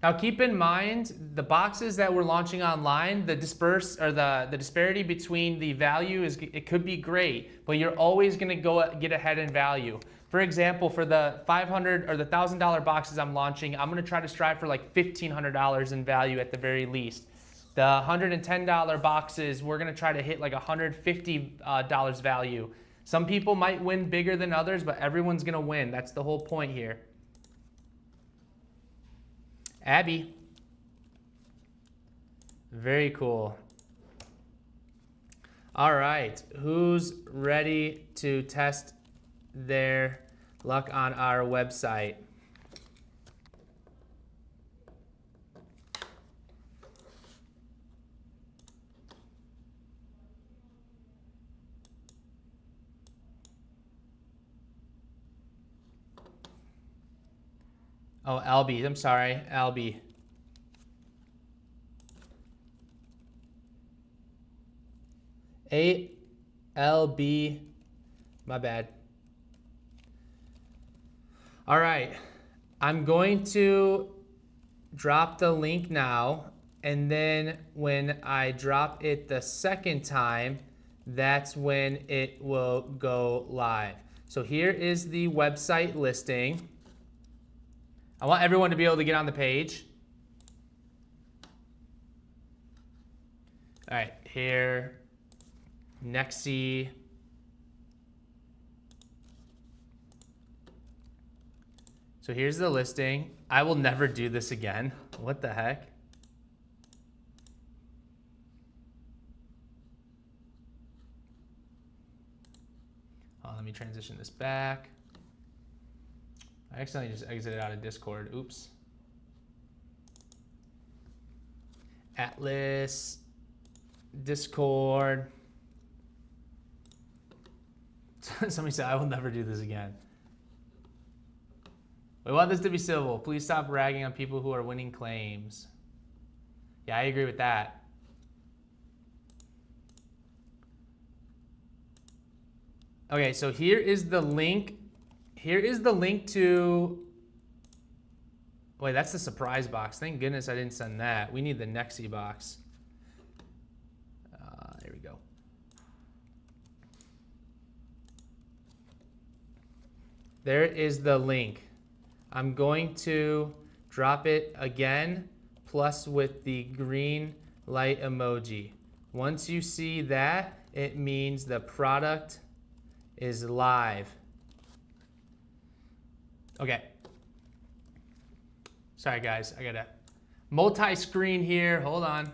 Now keep in mind, the boxes that we're launching online, the disparity between the value it could be great, but you're always gonna get ahead in value. For example, for the $500 or the $1,000 boxes I'm launching, I'm gonna try to strive for like $1,500 in value at the very least. The $110 boxes, we're gonna try to hit like $150 value. Some people might win bigger than others, but everyone's gonna win. That's the whole point here. Abby. Very cool. All right, who's ready to test their luck on our website? Oh, Albie, I'm sorry, Albie. ALB, my bad. All right, I'm going to drop the link now, and then when I drop it the second time, that's when it will go live. So here is the website listing. I want everyone to be able to get on the page. All right, here, NEXY. So here's the listing. I will never do this again. What the heck? Oh, let me transition this back. I accidentally just exited out of Discord. Oops. Atlas, Discord. Somebody said, I will never do this again. We want this to be civil. Please stop ragging on people who are winning claims. Yeah, I agree with that. Okay, so here is the link. Here is the link to, wait, that's the surprise box. Thank goodness I didn't send that. We need the NEXY box. There we go. There is the link. I'm going to drop it again, plus with the green light emoji. Once you see that, it means the product is live. Okay. Sorry guys, I gotta multi-screen here, hold on.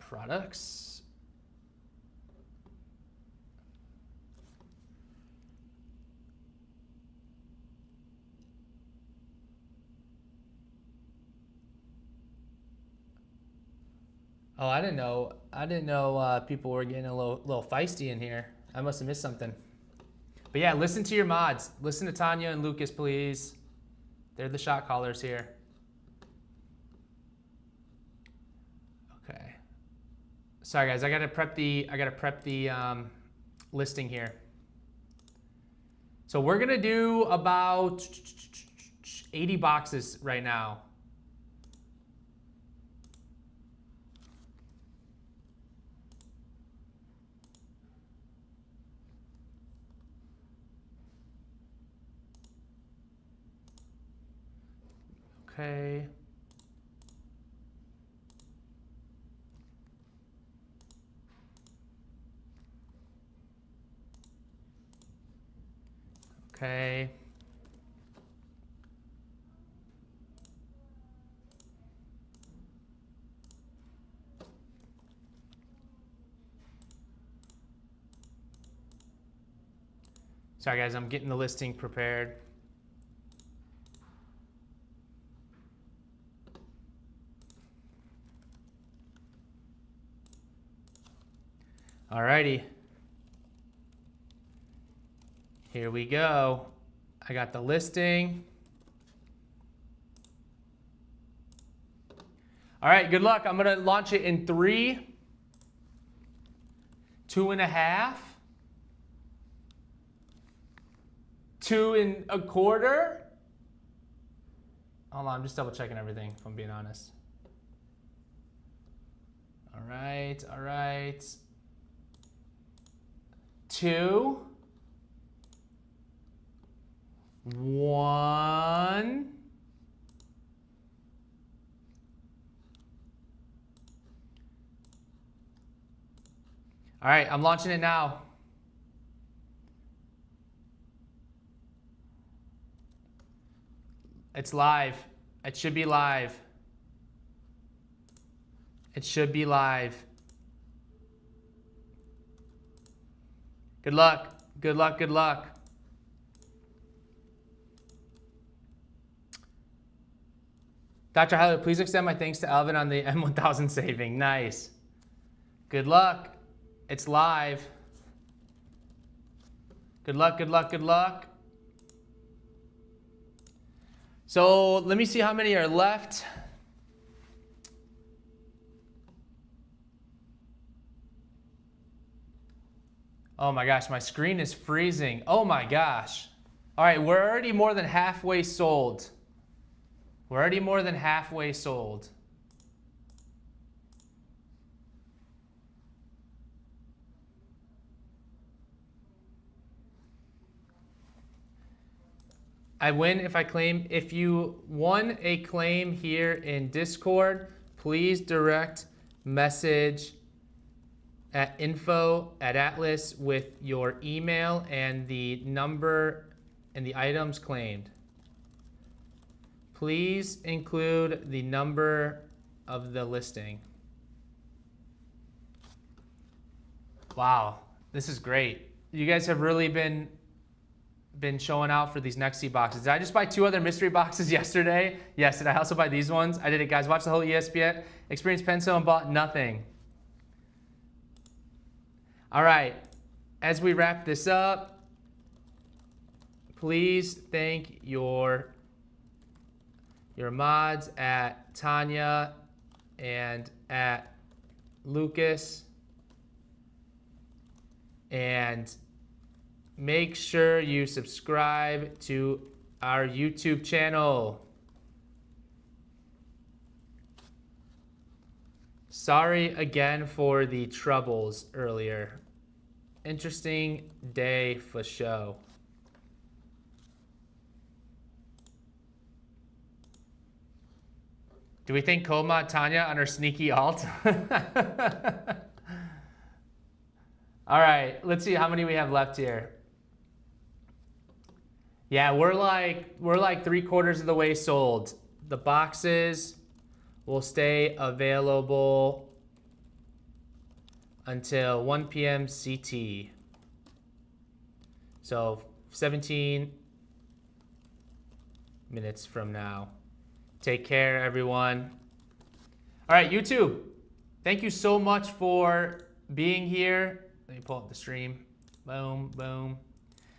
Products. Oh, I didn't know. People were getting a little feisty in here. I must have missed something. But yeah, listen to your mods. Listen to Tanya and Lucas, please. They're the shot callers here. Okay. Sorry guys, I gotta prep the listing here. So we're gonna do about 80 boxes right now. Okay. Okay. Sorry guys, I'm getting the listing prepared. Alrighty. Here we go. I got the listing. All right, good luck. I'm gonna launch it in 3, 2.5, 2.25. Hold on, I'm just double checking everything, if I'm being honest. All right. 2, 1. All right, I'm launching it now. It's live. It should be live. It should be live. Good luck. Good luck. Good luck. Dr. Hollywood, please extend my thanks to Alvin on the M1000 saving. Nice. Good luck. It's live. Good luck, good luck, good luck. So let me see how many are left. Oh my gosh, my screen is freezing. Oh my gosh. All right, we're already more than halfway sold. We're already more than halfway sold. I win if I claim. If you won a claim here in Discord, please direct message at info@atlas with your email and the number and the items claimed. Please include the number of the listing. Wow, this is great. You guys have really been showing out for these NEXY boxes. Did I just buy 2 other mystery boxes yesterday? Yes, did I also buy these ones? I did it, guys. Watch the whole ESPN Experience Pencil and bought nothing. All right, as we wrap this up, please thank your mods at Tanya and at Lucas. And make sure you subscribe to our YouTube channel. Sorry again for the troubles earlier. Interesting day for show. Do we think Koma Tanya on her sneaky alt? All right, let's see how many we have left here. Yeah, we're like 3/4 of the way sold. The boxes will stay available until 1 p.m. CT. So 17 minutes from now. Take care, everyone. All right, YouTube. thank you so much for being here. Let me pull up the stream. Boom, boom.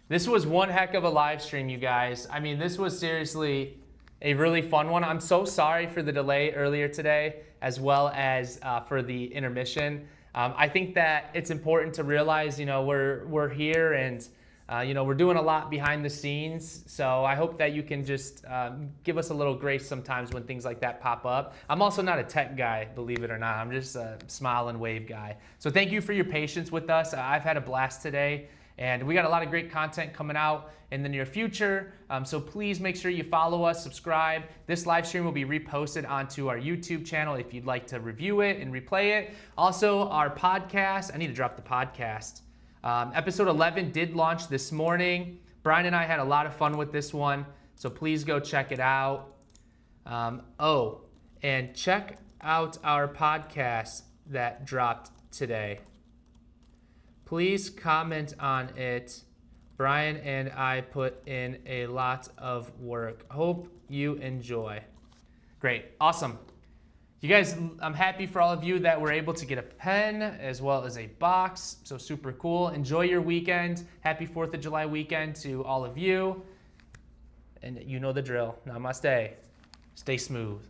This was one heck of a live stream, you guys. I mean, this was seriously a really fun one. I'm so sorry for the delay earlier today, as well as for the intermission. I think that it's important to realize, we're here and we're doing a lot behind the scenes. So I hope that you can just give us a little grace sometimes when things like that pop up. I'm also not a tech guy, believe it or not. I'm just a smile and wave guy. So thank you for your patience with us. I've had a blast today. And we got a lot of great content coming out in the near future. So please make sure you follow us, subscribe. This live stream will be reposted onto our YouTube channel if you'd like to review it and replay it. Also, our podcast, I need to drop the podcast. Episode 11 did launch this morning. Brian and I had a lot of fun with this one. So please go check it out. And check out our podcast that dropped today. Please comment on it. Brian and I put in a lot of work. Hope you enjoy. Great, awesome. You guys, I'm happy for all of you that were able to get a pen as well as a box. So super cool. Enjoy your weekend. Happy 4th of July weekend to all of you. And you know the drill. Namaste. Stay smooth.